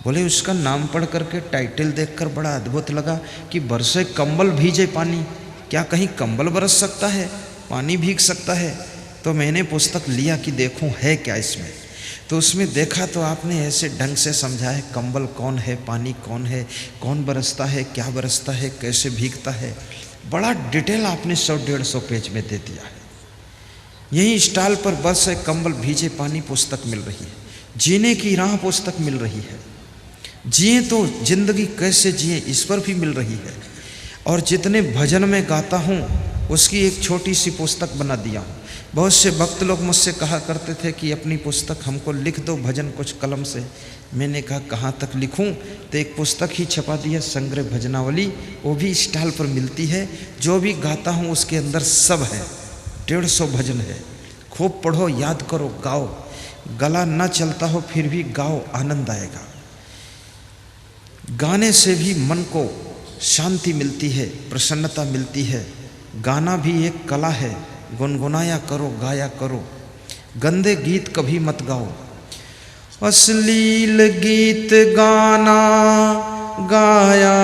S1: बोले उसका नाम पढ़ करके टाइटल देखकर बड़ा अद्भुत लगा कि बरसे कंबल भीजे पानी, क्या कहीं कंबल बरस सकता है, पानी भीग सकता है? तो मैंने पुस्तक लिया कि देखूं है क्या इसमें। तो उसमें देखा तो आपने ऐसे ढंग से समझा है कंबल कौन है, पानी कौन है, कौन बरसता है, क्या बरसता है, कैसे भीगता है। बड़ा डिटेल आपने 100-150 पेज में दे दिया है। यही स्टॉल पर बस है कंबल भीजे पानी पुस्तक मिल रही है, जीने की राह पुस्तक मिल रही है, जिए तो जिंदगी कैसे जिए इस पर भी मिल रही है। और जितने भजन में गाता हूँ उसकी एक छोटी सी पुस्तक बना दिया हूँ। बहुत से भक्त लोग मुझसे कहा करते थे कि अपनी पुस्तक हमको लिख दो भजन कुछ कलम से। मैंने कहा कहाँ तक लिखूं, तो एक पुस्तक ही छपा दी है संग्रह भजनावली, वो भी स्टॉल पर मिलती है। जो भी गाता हूँ उसके अंदर सब है, 150 भजन है। खूब पढ़ो, याद करो, गाओ। गला न चलता हो फिर भी गाओ, आनंद आएगा। गाने से भी मन को शांति मिलती है, प्रसन्नता मिलती है। गाना भी एक कला है, गुनगुनाया करो, गाया करो। गंदे गीत कभी मत गाओ। अश्लील गीत गाना गाया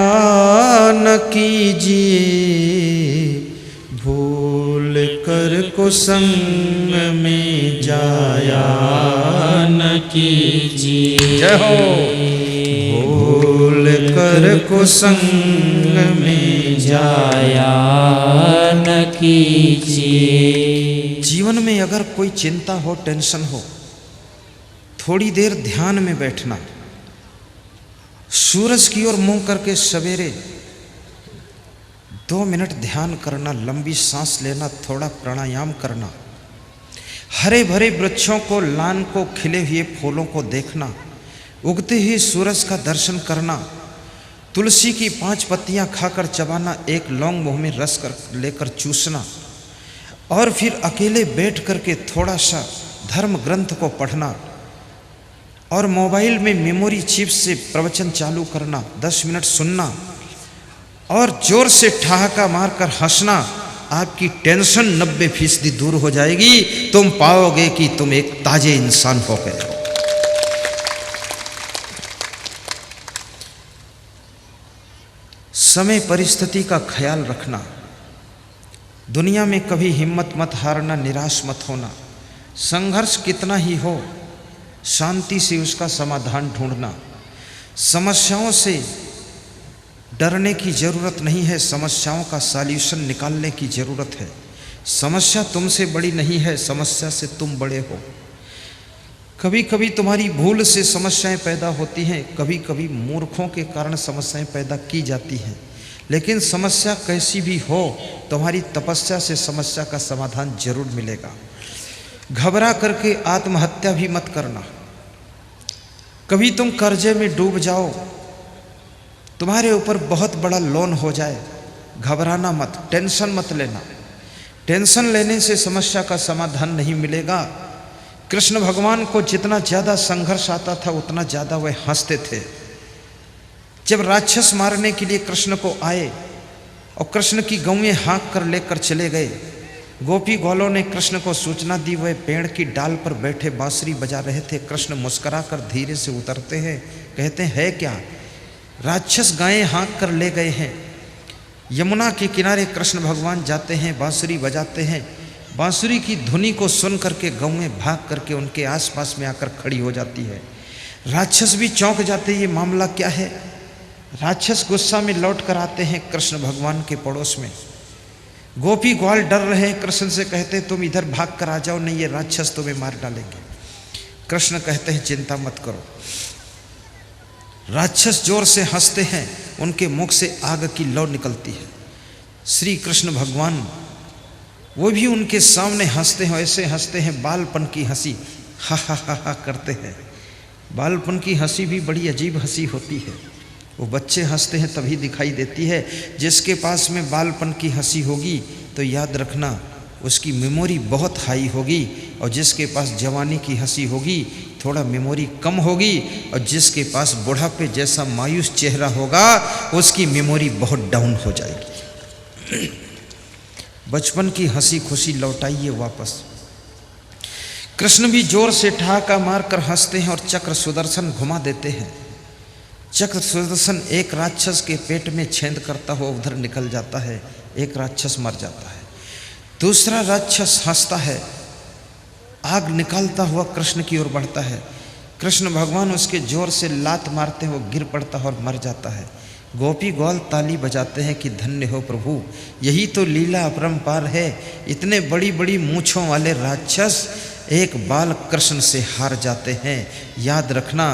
S1: न कीजिए, भूल कर को संग में जाया
S2: न कीजिए।
S1: जय हो। भूल कर को संग में
S2: जाया न कीजिए।
S1: जीवन में अगर कोई चिंता हो, टेंशन हो, थोड़ी देर ध्यान में बैठना, सूरज की ओर मुंह करके सवेरे 2 मिनट ध्यान करना, लंबी सांस लेना, थोड़ा प्राणायाम करना, हरे भरे वृक्षों को, लान को, खिले हुए फूलों को देखना, उगते हुए सूरज का दर्शन करना, तुलसी की 5 पत्तियां खाकर चबाना, एक लौंग मुंह में रस कर लेकर चूसना, और फिर अकेले बैठ करके थोड़ा सा धर्म ग्रंथ को पढ़ना, और मोबाइल में मेमोरी चिप से प्रवचन चालू करना, 10 मिनट सुनना और जोर से ठहाका मारकर हंसना। आपकी टेंशन 90% दूर हो जाएगी। तुम पाओगे कि तुम एक ताजे इंसान हो गए हो। समय परिस्थिति का ख्याल रखना। दुनिया में कभी हिम्मत मत हारना, निराश मत होना। संघर्ष कितना ही हो, शांति से उसका समाधान ढूंढना। समस्याओं से डरने की ज़रूरत नहीं है, समस्याओं का सॉल्यूशन निकालने की ज़रूरत है। समस्या तुमसे बड़ी नहीं है, समस्या से तुम बड़े हो। कभी कभी तुम्हारी भूल से समस्याएं पैदा होती हैं, कभी कभी मूर्खों के कारण समस्याएं पैदा की जाती हैं, लेकिन समस्या कैसी भी हो, तुम्हारी तपस्या से समस्या का समाधान जरूर मिलेगा। घबरा करके आत्महत्या भी मत करना। कभी तुम कर्जे में डूब जाओ, तुम्हारे ऊपर बहुत बड़ा लोन हो जाए, घबराना मत, टेंशन मत लेना। टेंशन लेने से समस्या का समाधान नहीं मिलेगा। कृष्ण भगवान को जितना ज़्यादा संघर्ष आता था, उतना ज़्यादा वह हंसते थे। जब राक्षस मारने के लिए कृष्ण को आए और कृष्ण की गौएं हाँक कर लेकर चले गए, गोपी ग्वालों ने कृष्ण को सूचना दी। वह पेड़ की डाल पर बैठे बांसुरी बजा रहे थे। कृष्ण मुस्कुरा कर धीरे से उतरते हैं, कहते हैं क्या, राक्षस गायें हाँक कर ले गए हैं। यमुना के किनारे कृष्ण भगवान जाते हैं, बांसुरी बजाते हैं। बांसुरी की धुनी को सुन करके गौएं भाग करके उनके आसपास में आकर खड़ी हो जाती है। राक्षस भी चौंक जाते, ये मामला क्या है। राक्षस गुस्सा में लौट कर आते हैं कृष्ण भगवान के पड़ोस में। गोपी ग्वाल डर रहे हैं, कृष्ण से कहते तुम इधर भाग कर आ जाओ, नहीं ये राक्षस तुम्हें मार डालेंगे। कृष्ण कहते हैं चिंता मत करो। राक्षस जोर से हंसते हैं, उनके मुख से आग की लौ निकलती है। श्री कृष्ण भगवान वो भी उनके सामने हंसते हैं, ऐसे हंसते हैं बालपन की हंसी, हा हा हा हा करते हैं। बालपन की हंसी भी बड़ी अजीब हंसी होती है। वो बच्चे हंसते हैं तभी दिखाई देती है। जिसके पास में बालपन की हंसी होगी तो याद रखना उसकी मेमोरी बहुत हाई होगी, और जिसके पास जवानी की हंसी होगी थोड़ा मेमोरी कम होगी, और जिसके पास बुढ़ापे जैसा मायूस चेहरा होगा उसकी मेमोरी बहुत डाउन हो जाएगी। बचपन की हंसी खुशी लौटाइए वापस। कृष्ण भी जोर से ठहाका मारकर हंसते हैं और चक्र सुदर्शन घुमा देते हैं। चक्र सुदर्शन एक राक्षस के पेट में छेद करता हुआ उधर निकल जाता है, एक राक्षस मर जाता है। दूसरा राक्षस हंसता है, आग निकालता हुआ कृष्ण की ओर बढ़ता है। कृष्ण भगवान उसके जोर से लात मारते हैं, वो गिर पड़ता है और मर जाता है। गोपी ग्वाल ताली बजाते हैं कि धन्य हो प्रभु, यही तो लीला अपरंपार है। इतने बड़ी बड़ी मूंछों वाले राक्षस एक बाल कृष्ण से हार जाते हैं। याद रखना,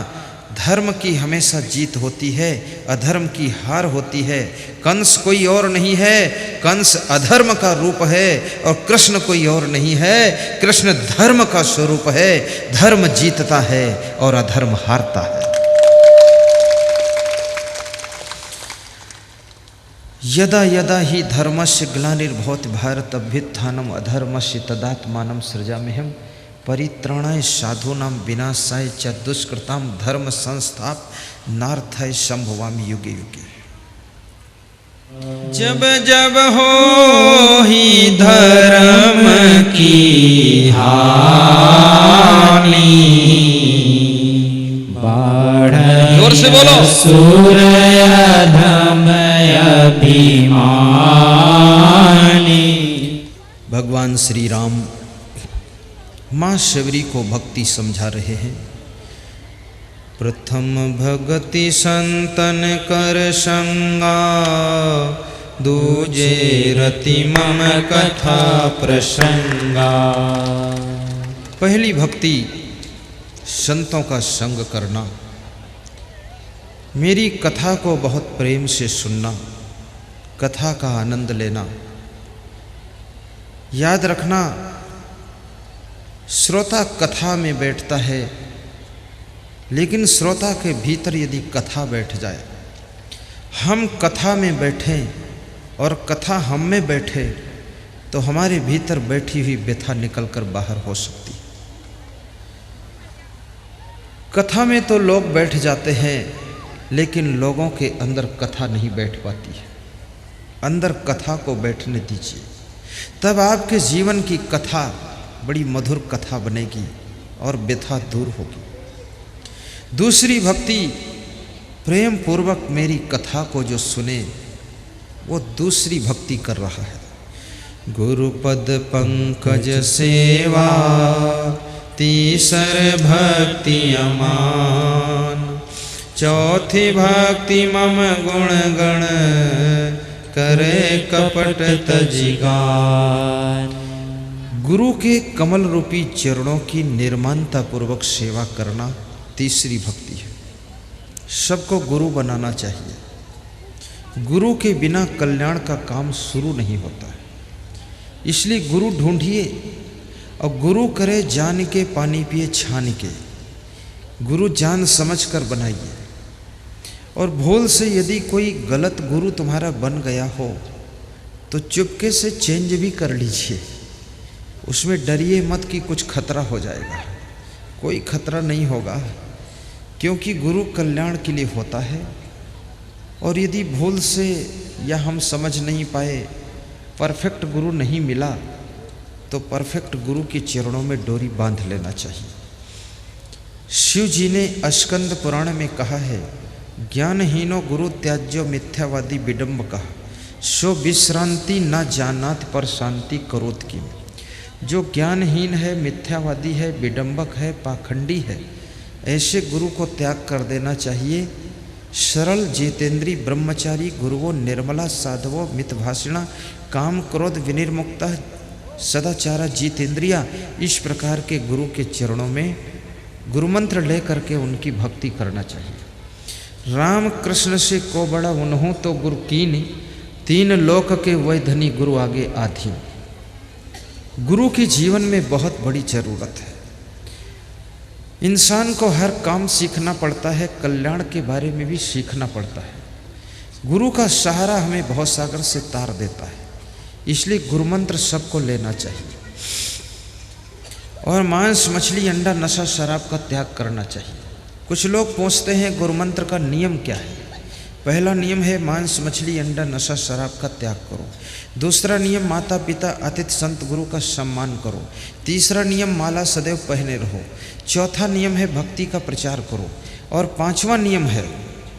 S1: धर्म की हमेशा जीत होती है, अधर्म की हार होती है। कंस कोई और नहीं है, कंस अधर्म का रूप है, और कृष्ण कोई और नहीं है, कृष्ण धर्म का स्वरूप है। धर्म जीतता है और अधर्म हारता है। यदा यदा ही धर्मस्य ग्लानिर्भवति भारत अभ्युत्थानम अधर्मस्य तदात्मानं सृजाम्यहम् परित्राणाय साधूनां विनाशाय च दुष्कृतां धर्म संस्थापनार्थाय संभवामि युगे युगे। जब जब हो ही धर्म
S2: की हानि बढ़े
S1: जोर से बोलो
S2: असुर अधम अभिमानी।
S1: भगवान श्री राम माँ शबरी को भक्ति समझा रहे हैं। प्रथम भगति संतन कर संगा, दूजे रति मम कथा प्रसंगा। पहली भक्ति संतों का संग करना, मेरी कथा को बहुत प्रेम से सुनना, कथा का आनंद लेना। याद रखना, श्रोता कथा में बैठता है, लेकिन श्रोता के भीतर यदि कथा बैठ जाए, हम कथा में बैठें और कथा हम में बैठे, तो हमारे भीतर बैठी हुई व्यथा निकलकर बाहर हो सकती है। कथा में तो लोग बैठ जाते हैं, लेकिन लोगों के अंदर कथा नहीं बैठ पाती है। अंदर कथा को बैठने दीजिए, तब आपके जीवन की कथा बड़ी मधुर कथा बनेगी और व्यथा दूर होगी। दूसरी भक्ति, प्रेम पूर्वक मेरी कथा को जो सुने, वो दूसरी भक्ति कर रहा है। गुरुपद पंकज सेवा, तीसर भक्ति अमान। चौथी भक्ति मम गुण गण, करे कपट तजिगान। गुरु के कमल रूपी चरणों की निर्मानता पूर्वक सेवा करना तीसरी भक्ति है। सबको गुरु बनाना चाहिए। गुरु के बिना कल्याण का काम शुरू नहीं होता है। इसलिए गुरु ढूंढिए और गुरु करे जान के पानी पिए छान के। गुरु जान समझ कर बनाइए। और भूल से यदि कोई गलत गुरु तुम्हारा बन गया हो, तो चुपके से चेंज भी कर लीजिए। उसमें डरिए मत कि कुछ खतरा हो जाएगा। कोई खतरा नहीं होगा, क्योंकि गुरु कल्याण के लिए होता है। और यदि भूल से या हम समझ नहीं पाए, परफेक्ट गुरु नहीं मिला, तो परफेक्ट गुरु के चरणों में डोरी बांध लेना चाहिए। शिव जी ने अस्कंद पुराण में कहा है, ज्ञानहीनो गुरु त्याज्यो मिथ्यावादी विडम्बका, सो विश्रांति न जानात पर शांति करोत की। जो ज्ञानहीन है, मिथ्यावादी है, विडम्बक है, पाखंडी है, ऐसे गुरु को त्याग कर देना चाहिए। सरल जितेंद्री ब्रह्मचारी गुरुवो निर्मला साधवो मितभाषिणा, काम क्रोध विनिर्मुक्ता सदाचारा जितेंद्रिया। इस प्रकार के गुरु के चरणों में गुरु मंत्र ले करके उनकी भक्ति करना चाहिए। राम कृष्ण से को बड़ा उन्हों तो गुरु कीनी, तीन लोक के वै धनी गुरु आगे आधी। गुरु की जीवन में बहुत बड़ी जरूरत है। इंसान को हर काम सीखना पड़ता है, कल्याण के बारे में भी सीखना पड़ता है। गुरु का सहारा हमें भवसागर से तार देता है। इसलिए गुरु मंत्र सबको लेना चाहिए। और मांस मछली अंडा नशा शराब का त्याग करना चाहिए। कुछ लोग पूछते हैं गुरु मंत्र का नियम क्या है। पहला नियम है मांस मछली अंडा नशा शराब का त्याग करो। दूसरा नियम माता पिता अतिथि संत गुरु का सम्मान करो। तीसरा नियम माला सदैव पहने रहो। चौथा नियम है भक्ति का प्रचार करो। और पांचवा नियम है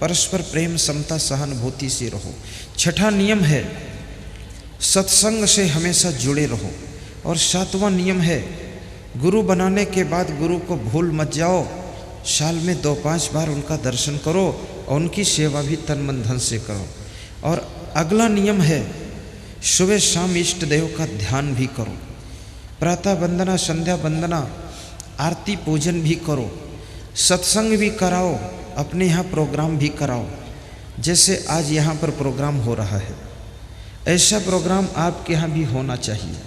S1: परस्पर प्रेम समता सहानुभूति से रहो। छठा नियम है सत्संग से हमेशा जुड़े रहो। और सातवां नियम है गुरु बनाने के बाद गुरु को भूल मत जाओ। साल में 2-5 बार उनका दर्शन करो और उनकी सेवा भी तन मन धन से करो। और अगला नियम है सुबह शाम इष्ट देव का ध्यान भी करो। प्रातः वंदना, संध्या वंदना, आरती पूजन भी करो। सत्संग भी कराओ, अपने यहाँ प्रोग्राम भी कराओ। जैसे आज यहाँ पर प्रोग्राम हो रहा है, ऐसा प्रोग्राम आपके यहाँ भी होना चाहिए।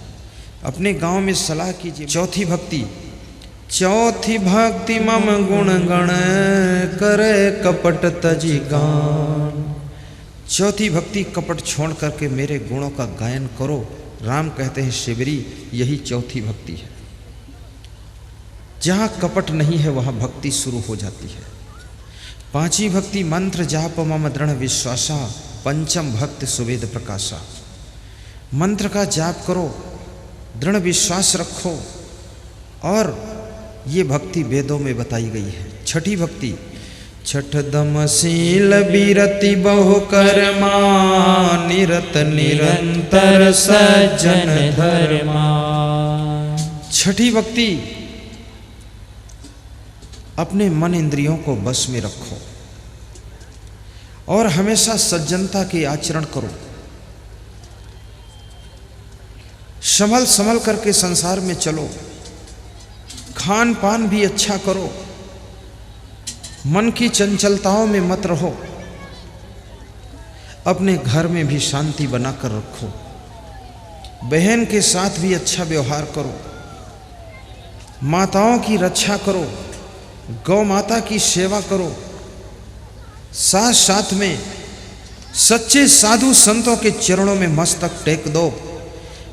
S1: अपने गांव में सलाह कीजिए। चौथी भक्ति, चौथी भक्ति मम गुण गण, करे कपट तजी गान। चौथी भक्ति कपट छोड़ करके मेरे गुणों का गायन करो। राम कहते हैं शिवरी, यही चौथी भक्ति है। जहाँ कपट नहीं है वहाँ भक्ति शुरू हो जाती है। पांचवी भक्ति मंत्र जाप मम दृढ़ विश्वासा, पंचम भक्त सुवेद प्रकाशा। मंत्र का जाप करो, दृढ़ विश्वास रखो, और ये भक्ति वेदों में बताई गई है। छठी भक्ति, छठ दमशील विरति बहु कर्मा, निरत निरंतर सज्जन धर्मा। छठी भक्ति, अपने मन इंद्रियों को बस में रखो और हमेशा सज्जनता के आचरण करो। संभल संभल करके संसार में चलो, खान पान भी अच्छा करो, मन की चंचलताओं में मत रहो, अपने घर में भी शांति बनाकर रखो, बहन के साथ भी अच्छा व्यवहार करो, माताओं की रक्षा करो, गौ माता की सेवा करो, साथ साथ में सच्चे साधु संतों के चरणों में मस्तक टेक दो।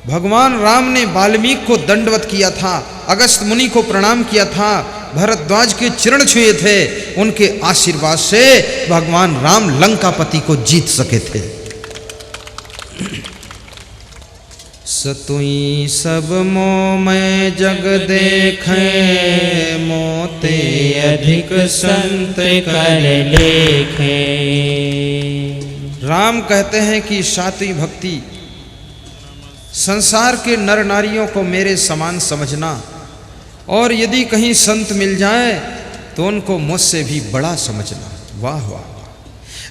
S1: भगवान राम ने वाल्मीकि को दंडवत किया था, अगस्त मुनि को प्रणाम किया था, भरद्वाज के चरण छुए थे, उनके आशीर्वाद से भगवान राम लंकापति को जीत सके थे। सतुई सब मोह मैं जग देखे, मोते अधिक संत कर लेखे। राम कहते हैं कि सात्विक भक्ति, संसार के नर नारियों को मेरे समान समझना, और यदि कहीं संत मिल जाए तो उनको मुझसे भी बड़ा समझना। वाह वाह,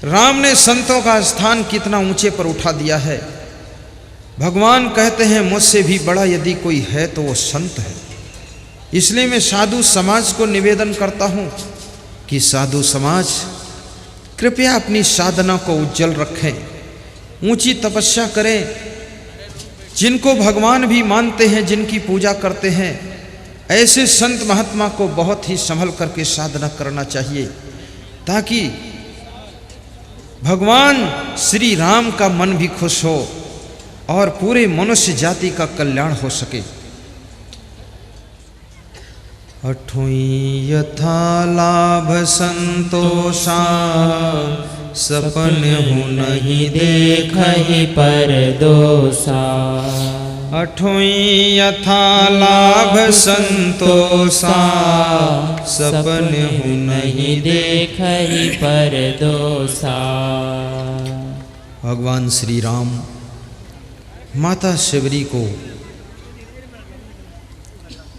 S1: राम ने संतों का स्थान कितना ऊंचे पर उठा दिया है। भगवान कहते हैं मुझसे भी बड़ा यदि कोई है तो वो संत है। इसलिए मैं साधु समाज को निवेदन करता हूँ कि साधु समाज कृपया अपनी साधना को उज्जवल रखें, ऊंची तपस्या करें। जिनको भगवान भी मानते हैं, जिनकी पूजा करते हैं, ऐसे संत महात्मा को बहुत ही संभल करके साधना करना चाहिए, ताकि भगवान श्री राम का मन भी खुश हो और पूरे मनुष्य जाति का कल्याण हो सके। अठुई यथा लाभ संतोषा, सपन हूँ नहीं देखहि पर दोषा। अठुई यथा लाभ संतोषा, सपन हूँ नहीं देखहि पर दोषा। भगवान श्री राम माता शिवरी को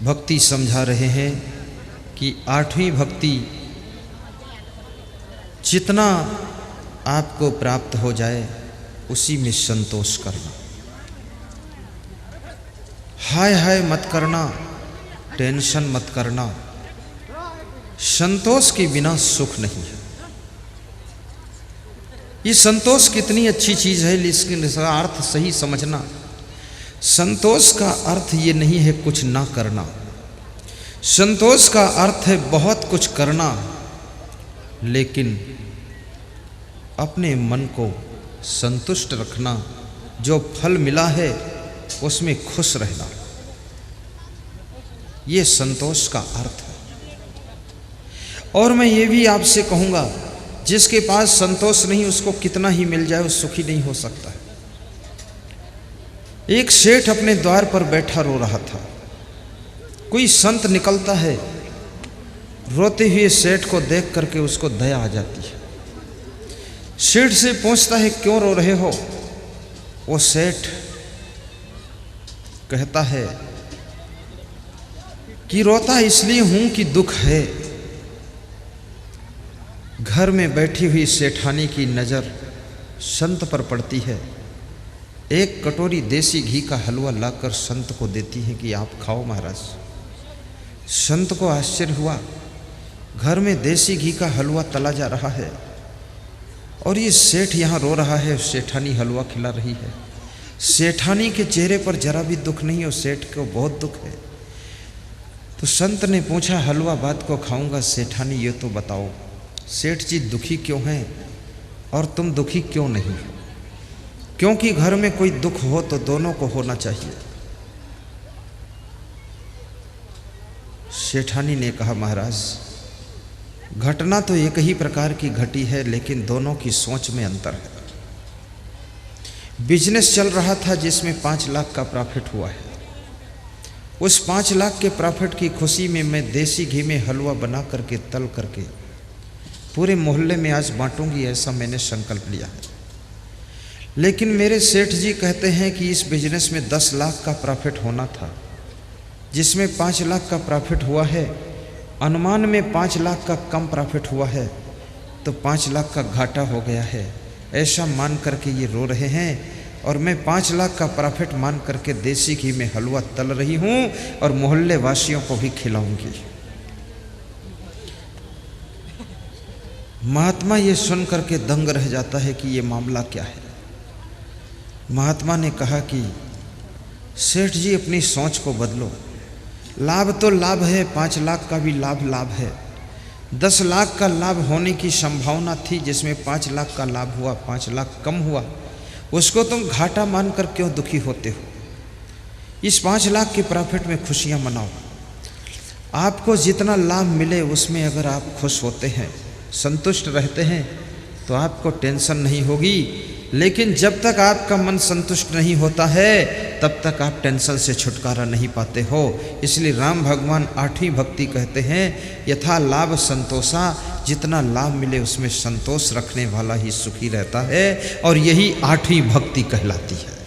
S1: भक्ति समझा रहे हैं कि आठवीं भक्ति जितना आपको प्राप्त हो जाए उसी में संतोष करना। हाय हाय मत करना, टेंशन मत करना। संतोष के बिना सुख नहीं है। ये संतोष कितनी अच्छी चीज है, इसका अर्थ सही समझना। संतोष का अर्थ ये नहीं है कुछ ना करना। संतोष का अर्थ है बहुत कुछ करना, लेकिन अपने मन को संतुष्ट रखना। जो फल मिला है उसमें खुश रहना, ये संतोष का अर्थ है। और मैं ये भी आपसे कहूँगा, जिसके पास संतोष नहीं उसको कितना ही मिल जाए वो सुखी नहीं हो सकता है। एक सेठ अपने द्वार पर बैठा रो रहा था। कोई संत निकलता है, रोते हुए सेठ को देख करके उसको दया आ जाती है। सेठ से पूछता है क्यों रो रहे हो? वो सेठ कहता है कि रोता इसलिए हूं कि दुख है। घर में बैठी हुई सेठानी की नज़र संत पर पड़ती है। एक कटोरी देसी घी का हलवा लाकर संत को देती है कि आप खाओ महाराज। संत को आश्चर्य हुआ, घर में देसी घी का हलवा तला जा रहा है और ये सेठ यहाँ रो रहा है, सेठानी हलवा खिला रही है। सेठानी के चेहरे पर जरा भी दुख नहीं और सेठ को बहुत दुख है। तो संत ने पूछा, हलवा बाद को खाऊंगा, सेठानी ये तो बताओ सेठ जी दुखी क्यों हैं और तुम दुखी क्यों नहीं? क्योंकि घर में कोई दुख हो तो दोनों को होना चाहिए। सेठानी ने कहा, महाराज घटना तो एक ही प्रकार की घटी है, लेकिन दोनों की सोच में अंतर है। बिजनेस चल रहा था जिसमें 5 लाख का प्रॉफिट हुआ है। उस 5 लाख के प्रॉफिट की खुशी में मैं देसी घी में हलवा बना करके तल करके पूरे मोहल्ले में आज बांटूंगी, ऐसा मैंने संकल्प लिया है। लेकिन मेरे सेठ जी कहते हैं कि इस बिजनेस में 10 लाख का प्रॉफिट होना था, जिसमें 5 लाख का प्रॉफिट हुआ है। अनुमान में 5 लाख का कम प्रॉफिट हुआ है, तो 5 लाख का घाटा हो गया है, ऐसा मान करके ये रो रहे हैं। और मैं 5 लाख का प्रॉफिट मान करके देसी घी में हलवा तल रही हूँ और मोहल्ले वासियों को भी खिलाऊंगी। महात्मा ये सुन करके दंग रह जाता है कि ये मामला क्या है। महात्मा ने कहा कि सेठ जी अपनी सोच को बदलो, लाभ तो लाभ है, 5 लाख का भी लाभ है। 10 लाख का लाभ होने की संभावना थी, जिसमें 5 लाख का लाभ हुआ, 5 लाख कम हुआ, उसको तुम घाटा मानकर क्यों दुखी होते हो। इस 5 लाख के प्रॉफिट में खुशियां मनाओ। आपको जितना लाभ मिले उसमें अगर आप खुश होते हैं, संतुष्ट रहते हैं, तो आपको टेंशन नहीं होगी। लेकिन जब तक आपका मन संतुष्ट नहीं होता है तब तक आप टेंशन से छुटकारा नहीं पाते हो। इसलिए राम भगवान 8वीं भक्ति कहते हैं, यथा लाभ संतोषा, जितना लाभ मिले उसमें संतोष रखने वाला ही सुखी रहता है, और यही 8वीं भक्ति कहलाती है।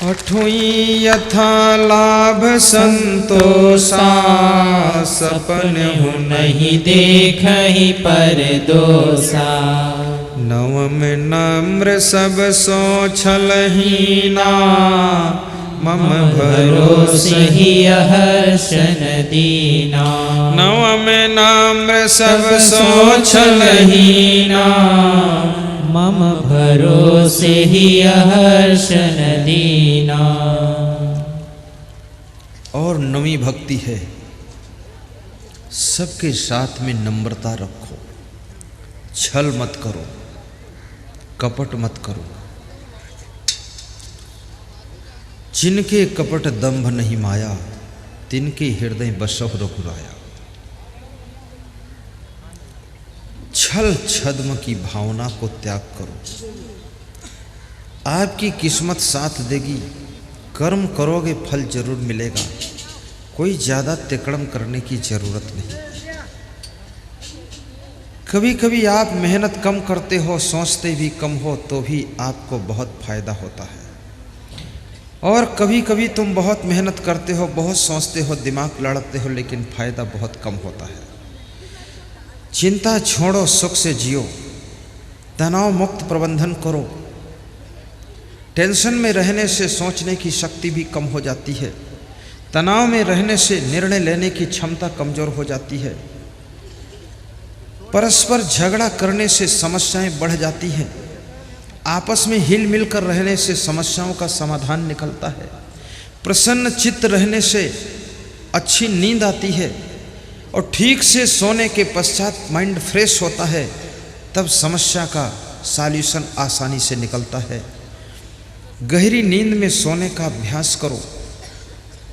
S1: 8वीं यथा लाभ संतोषा, सपन
S2: हूँ नहीं देख ही पर दोषा।
S1: 9 नम्र सब सो छलहीना, मम
S2: भरोसे ही हर्षन दीना।
S1: 9 नम्र सब सो
S2: छलहीना, मम भरोसे ही हर्षन दीना।
S1: और 9वीं भक्ति है, सबके साथ में नम्रता रखो, छल मत करो, कपट मत करो। जिनके कपट दंभ नहीं माया, तिनके हृदय बसव रघुराया। छल छद्म की भावना को त्याग करो, आपकी किस्मत साथ देगी। कर्म करोगे फल जरूर मिलेगा, कोई ज़्यादा तिकड़म करने की जरूरत नहीं। कभी कभी आप मेहनत कम करते हो, सोचते भी कम हो, तो भी आपको बहुत फायदा होता है। और कभी कभी तुम बहुत मेहनत करते हो, बहुत सोचते हो, दिमाग लड़ाते हो, लेकिन फायदा बहुत कम होता है। चिंता छोड़ो, सुख से जियो, तनाव मुक्त प्रबंधन करो। टेंशन में रहने से सोचने की शक्ति भी कम हो जाती है। तनाव में रहने से निर्णय लेने की क्षमता कमजोर हो जाती है। परस्पर झगड़ा करने से समस्याएं बढ़ जाती हैं। आपस में हिल मिल कर रहने से समस्याओं का समाधान निकलता है। प्रसन्न चित्त रहने से अच्छी नींद आती है, और ठीक से सोने के पश्चात माइंड फ्रेश होता है, तब समस्या का सॉल्यूशन आसानी से निकलता है। गहरी नींद में सोने का अभ्यास करो।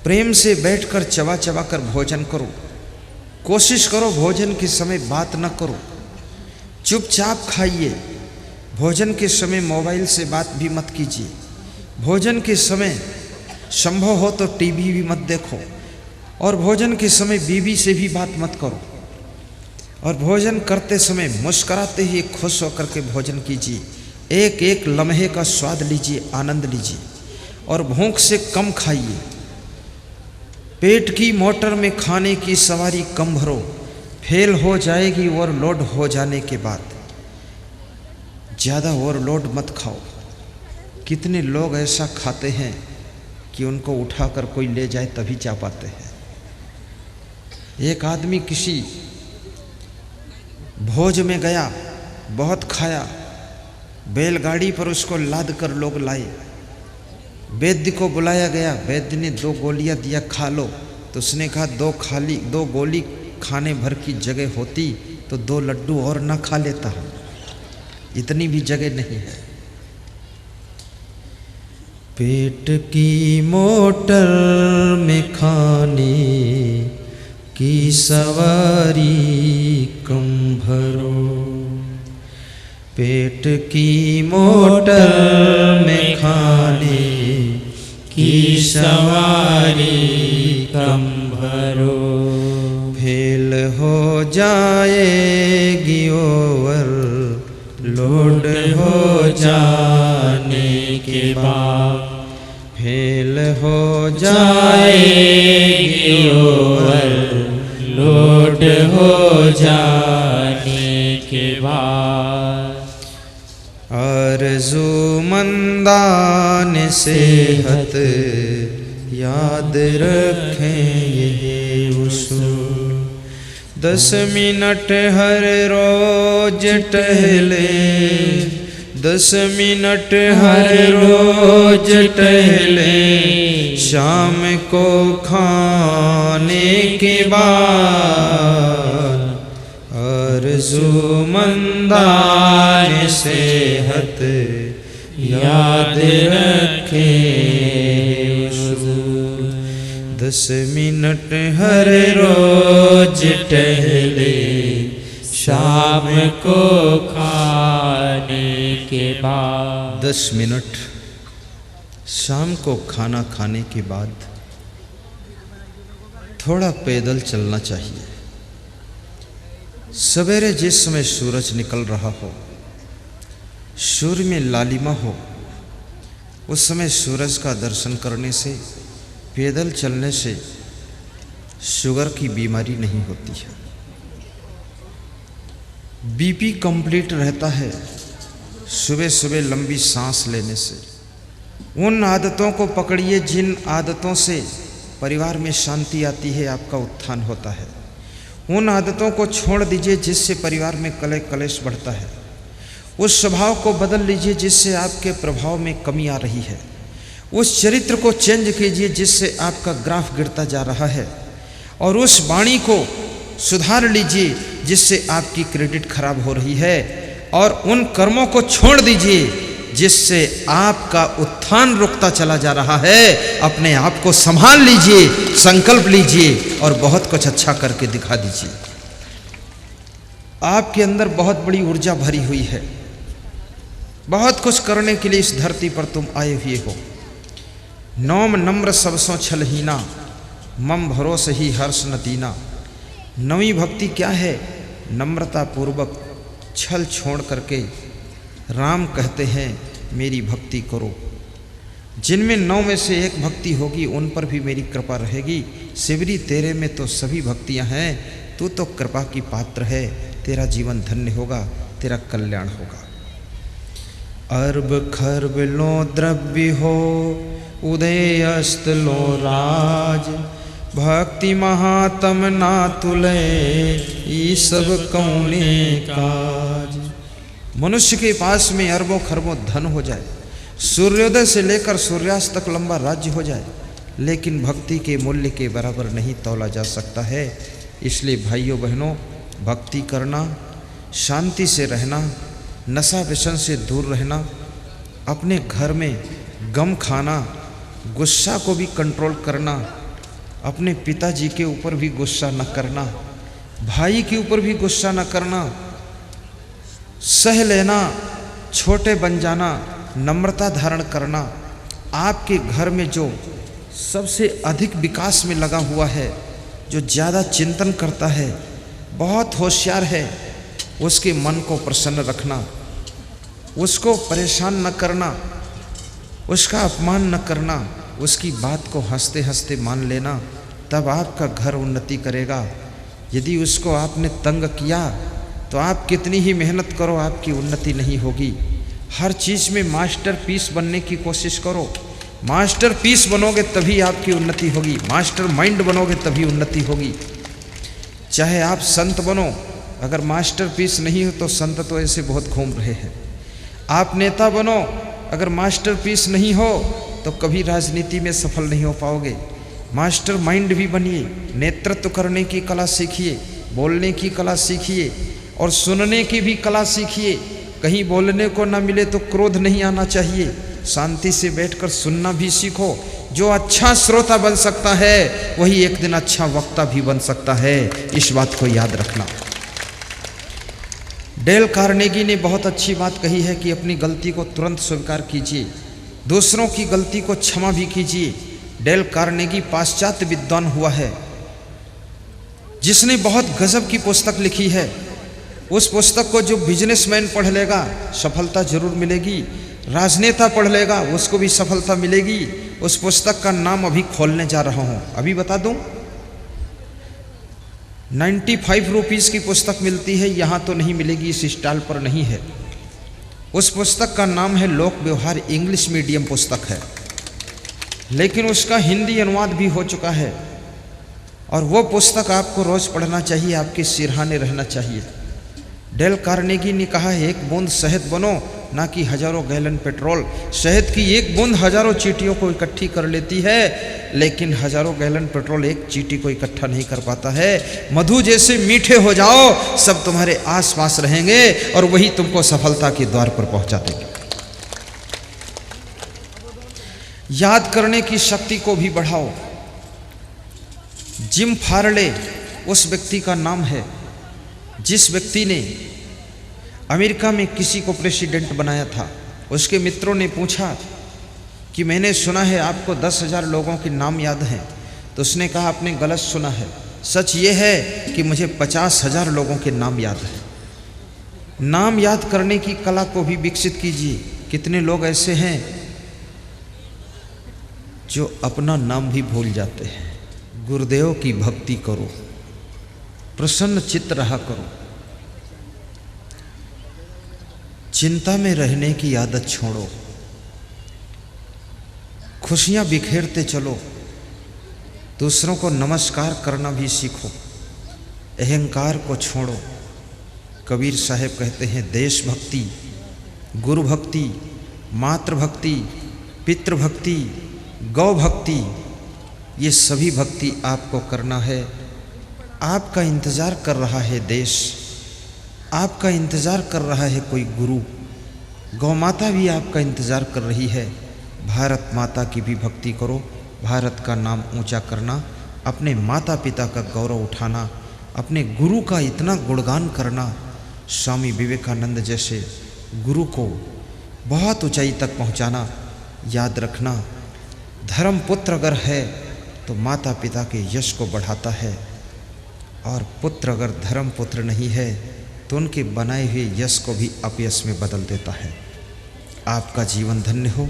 S1: प्रेम से बैठकर चबा चबा कर भोजन करो। कोशिश करो भोजन के समय बात न करो, चुपचाप खाइए। भोजन के समय मोबाइल से बात भी मत कीजिए। भोजन के समय संभव हो तो टीवी भी मत देखो, और भोजन के समय बीवी से भी बात मत करो। और भोजन करते समय मुस्कुराते ही खुश होकर के भोजन कीजिए। एक एक लम्हे का स्वाद लीजिए, आनंद लीजिए, और भूख से कम खाइए। पेट की मोटर में खाने की सवारी कम भरो, फेल हो जाएगी ओवरलोड हो जाने के बाद। ज़्यादा ओवरलोड मत खाओ। कितने लोग ऐसा खाते हैं कि उनको उठाकर कोई ले जाए तभी जा पाते हैं। एक आदमी किसी भोज में गया, बहुत खाया, बैलगाड़ी पर उसको लाद कर लोग लाए। वैद्य को बुलाया गया, वैद्य ने 2 गोलियां दिया, खा लो। तो उसने कहा 2 गोली खाने भर की जगह होती तो 2 लड्डू और ना खा लेता हूँ, इतनी भी जगह नहीं है। पेट की मोटर में खाने की सवारी कम भरो, पेट की मोटर में खाने
S2: की सवारी कम भरो।
S1: फेल हो जाएगी ओवर
S2: लोड हो जाने के बाद।
S1: फेल हो
S2: जाएगी ओवर लोड हो जाने के बाद।
S1: आरज़ूमंदान सेहत याद रखें ये उसूल। 10 मिनट हर रोज टहले, 10 मिनट हर रोज टहले, शाम को खाने के बाद। आरज़ूमंदान सेहत
S2: याद रखे
S1: 10 मिनट हर
S2: रोज टहले, शाम को खाने के बाद।
S1: 10 मिनट शाम को खाना खाने के बाद थोड़ा पैदल चलना चाहिए। सवेरे जिस समय सूरज निकल रहा हो, सूर्य में लालिमा हो, उस समय सूरज का दर्शन करने से, पैदल चलने से शुगर की बीमारी नहीं होती है। बीपी कंप्लीट रहता है सुबह सुबह लंबी सांस लेने से। उन आदतों को पकड़िए जिन आदतों से परिवार में शांति आती है, आपका उत्थान होता है। उन आदतों को छोड़ दीजिए जिससे परिवार में कलह कलेश बढ़ता है। उस स्वभाव को बदल लीजिए जिससे आपके प्रभाव में कमी आ रही है। उस चरित्र को चेंज कीजिए जिससे आपका ग्राफ गिरता जा रहा है। और उस वाणी को सुधार लीजिए जिससे आपकी क्रेडिट खराब हो रही है। और उन कर्मों को छोड़ दीजिए जिससे आपका उत्थान रुकता चला जा रहा है। अपने आप को संभाल लीजिए, संकल्प लीजिए और बहुत कुछ अच्छा करके दिखा दीजिए। आपके अंदर बहुत बड़ी ऊर्जा भरी हुई है। बहुत कुछ करने के लिए इस धरती पर तुम आए हुए हो। नौम नम्र सबसों छलहीना, मम भरोस ही हर्ष न दीना। नवी भक्ति क्या है? नम्रता पूर्वक छल छोड़ करके राम कहते हैं मेरी भक्ति करो। जिनमें 9 में से एक भक्ति होगी उन पर भी मेरी कृपा रहेगी। शिवरी तेरे में तो सभी भक्तियां हैं, तू तो कृपा की पात्र है। तेरा जीवन धन्य होगा, तेरा कल्याण होगा। अर्ब खर्ब लो द्रव्य हो, उदय अस्त लो राज। भक्ति महात्म ना तुले, ये सब कौने काज। मनुष्य के पास में अरबों खरबों धन हो जाए, सूर्योदय से लेकर सूर्यास्त तक लंबा राज्य हो जाए, लेकिन भक्ति के मूल्य के बराबर नहीं तौला जा सकता है। इसलिए भाइयों बहनों, भक्ति करना, शांति से रहना, नशा व्यसन से दूर रहना, अपने घर में गम खाना, गुस्सा को भी कंट्रोल करना, अपने पिताजी के ऊपर भी गुस्सा न करना, भाई के ऊपर भी गुस्सा न करना, सह लेना, छोटे बन जाना, नम्रता धारण करना। आपके घर में जो सबसे अधिक विकास में लगा हुआ है, जो ज़्यादा चिंतन करता है, बहुत होशियार है, उसके मन को प्रसन्न रखना, उसको परेशान न करना, उसका अपमान न करना, उसकी बात को हंसते हंसते मान लेना। तब आपका घर उन्नति करेगा। यदि उसको आपने तंग किया तो आप कितनी ही मेहनत करो, आपकी उन्नति नहीं होगी। हर चीज़ में मास्टरपीस बनने की कोशिश करो। मास्टरपीस बनोगे तभी आपकी उन्नति होगी। मास्टर माइंड बनोगे तभी उन्नति होगी। चाहे आप संत बनो, अगर मास्टरपीस नहीं हो तो संत तो ऐसे बहुत घूम रहे हैं। आप नेता बनो, अगर मास्टरपीस नहीं हो तो कभी राजनीति में सफल नहीं हो पाओगे। मास्टर माइंड भी बनिए, नेतृत्व करने की कला सीखिए, बोलने की कला सीखिए और सुनने की भी कला सीखिए। कहीं बोलने को ना मिले तो क्रोध नहीं आना चाहिए। शांति से बैठकर सुनना भी सीखो। जो अच्छा श्रोता बन सकता है वही एक दिन अच्छा वक्ता भी बन सकता है। इस बात को याद रखना। डेल कार्नेगी ने बहुत अच्छी बात कही है कि अपनी गलती को तुरंत स्वीकार कीजिए, दूसरों की गलती को क्षमा भी कीजिए। डेल कार्नेगी पाश्चात्य विद्वान हुआ है जिसने बहुत गजब की पुस्तक लिखी है। उस पुस्तक को जो बिजनेसमैन पढ़ लेगा सफलता जरूर मिलेगी, राजनेता पढ़ लेगा उसको भी सफलता मिलेगी। उस पुस्तक का नाम अभी खोलने जा रहा हूं, अभी बता दूं। 95 रुपीज़ की पुस्तक मिलती है, यहाँ तो नहीं मिलेगी, इस स्टॉल पर नहीं है। उस पुस्तक का नाम है लोक व्यवहार, इंग्लिश मीडियम पुस्तक है, लेकिन उसका हिंदी अनुवाद भी हो चुका है। और वो पुस्तक आपको रोज़ पढ़ना चाहिए, आपके सिरहाने रहना चाहिए। डेल कार्नेगी ने कहा है, एक बूंद शहद बनो ना कि हजारों गैलन पेट्रोल। शहद की एक बूंद हजारों चींटियों को इकट्ठी कर लेती है, लेकिन हजारों गैलन पेट्रोल एक चींटी को इकट्ठा नहीं कर पाता है। मधु जैसे मीठे हो जाओ, सब तुम्हारे आसपास रहेंगे और वही तुमको सफलता के द्वार पर पहुंचा देंगे। याद करने की शक्ति को भी बढ़ाओ। जिम फार्ले उस व्यक्ति का नाम है जिस व्यक्ति ने अमेरिका में किसी को प्रेसिडेंट बनाया था। उसके मित्रों ने पूछा कि मैंने सुना है आपको 10,000 लोगों के नाम याद हैं, तो उसने कहा आपने गलत सुना है, सच ये है कि मुझे 50,000 लोगों के नाम याद हैं। नाम याद करने की कला को भी विकसित कीजिए। कितने लोग ऐसे हैं जो अपना नाम भी भूल जाते हैं। गुरुदेव की भक्ति करो, प्रसन्न चित्त रहा करो, चिंता में रहने की आदत छोड़ो, खुशियां बिखेरते चलो, दूसरों को नमस्कार करना भी सीखो, अहंकार को छोड़ो। कबीर साहब कहते हैं देशभक्ति, गुरु भक्ति, मातृभक्ति, पितृभक्ति, गौ भक्ति, ये सभी भक्ति आपको करना है। आपका इंतज़ार कर रहा है देश, आपका इंतज़ार कर रहा है कोई गुरु। गौ माता भी आपका इंतज़ार कर रही है। भारत माता की भी भक्ति करो, भारत का नाम ऊंचा करना, अपने माता पिता का गौरव उठाना, अपने गुरु का इतना गुणगान करना। स्वामी विवेकानंद जैसे गुरु को बहुत ऊंचाई तक पहुंचाना। याद रखना, धर्म पुत्र अगर है तो माता पिता के यश को बढ़ाता है, और पुत्र अगर धर्म पुत्र नहीं है तो उनके बनाए हुए यश को भी अपयश में बदल देता है। आपका जीवन धन्य हो।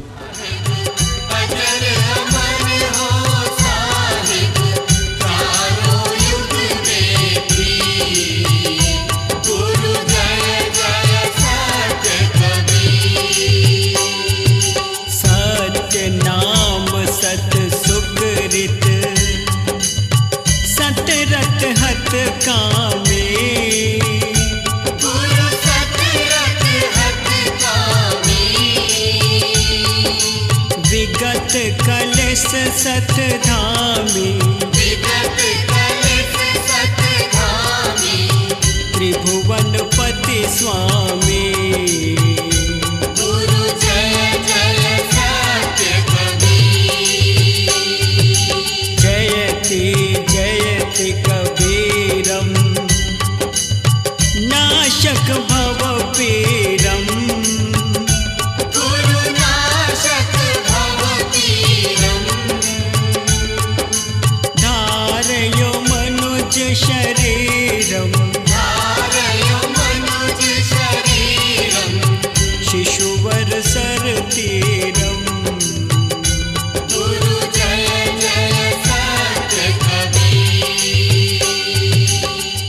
S2: कलश सतधामी, विगत कलश सतधामी, त्रिभुवन पति स्वामी। गुरु जय जय सत्य कबीर, जयति जयति कबीरम, नाशक भव पीरम। शरीरम धारयो मनुज शरीरम, शिशुवर सरतीरम। गुरु जय जय सत्य कबीर,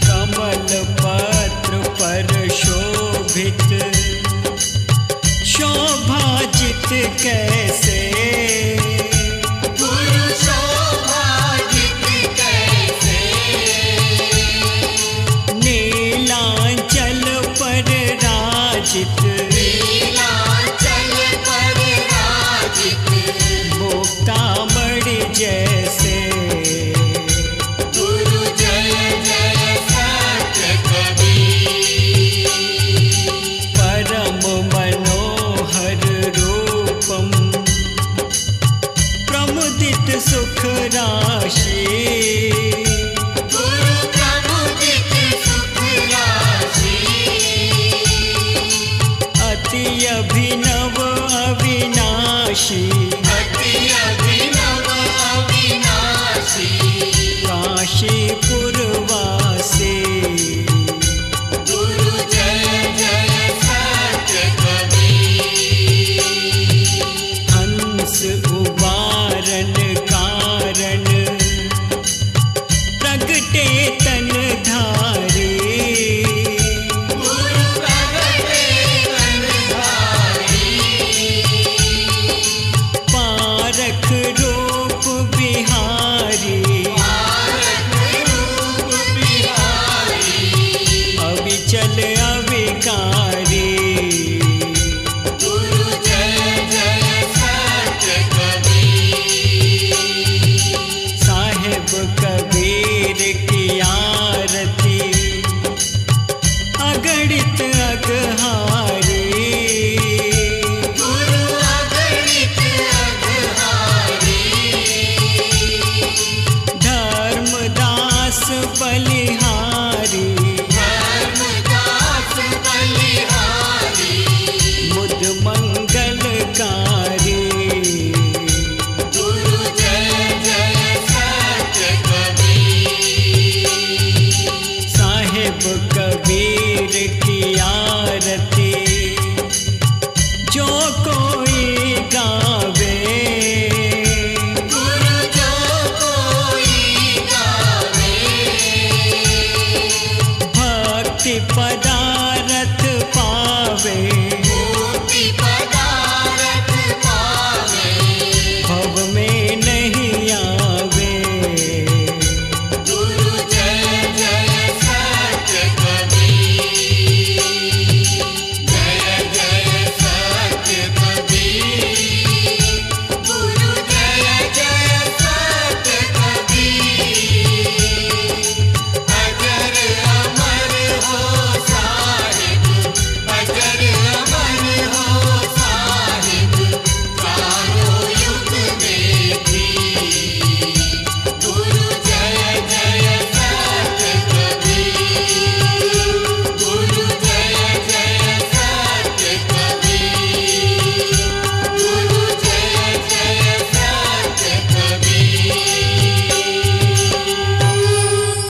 S2: कमल पत्र पर शोभित, शोभाजित कैसे। चित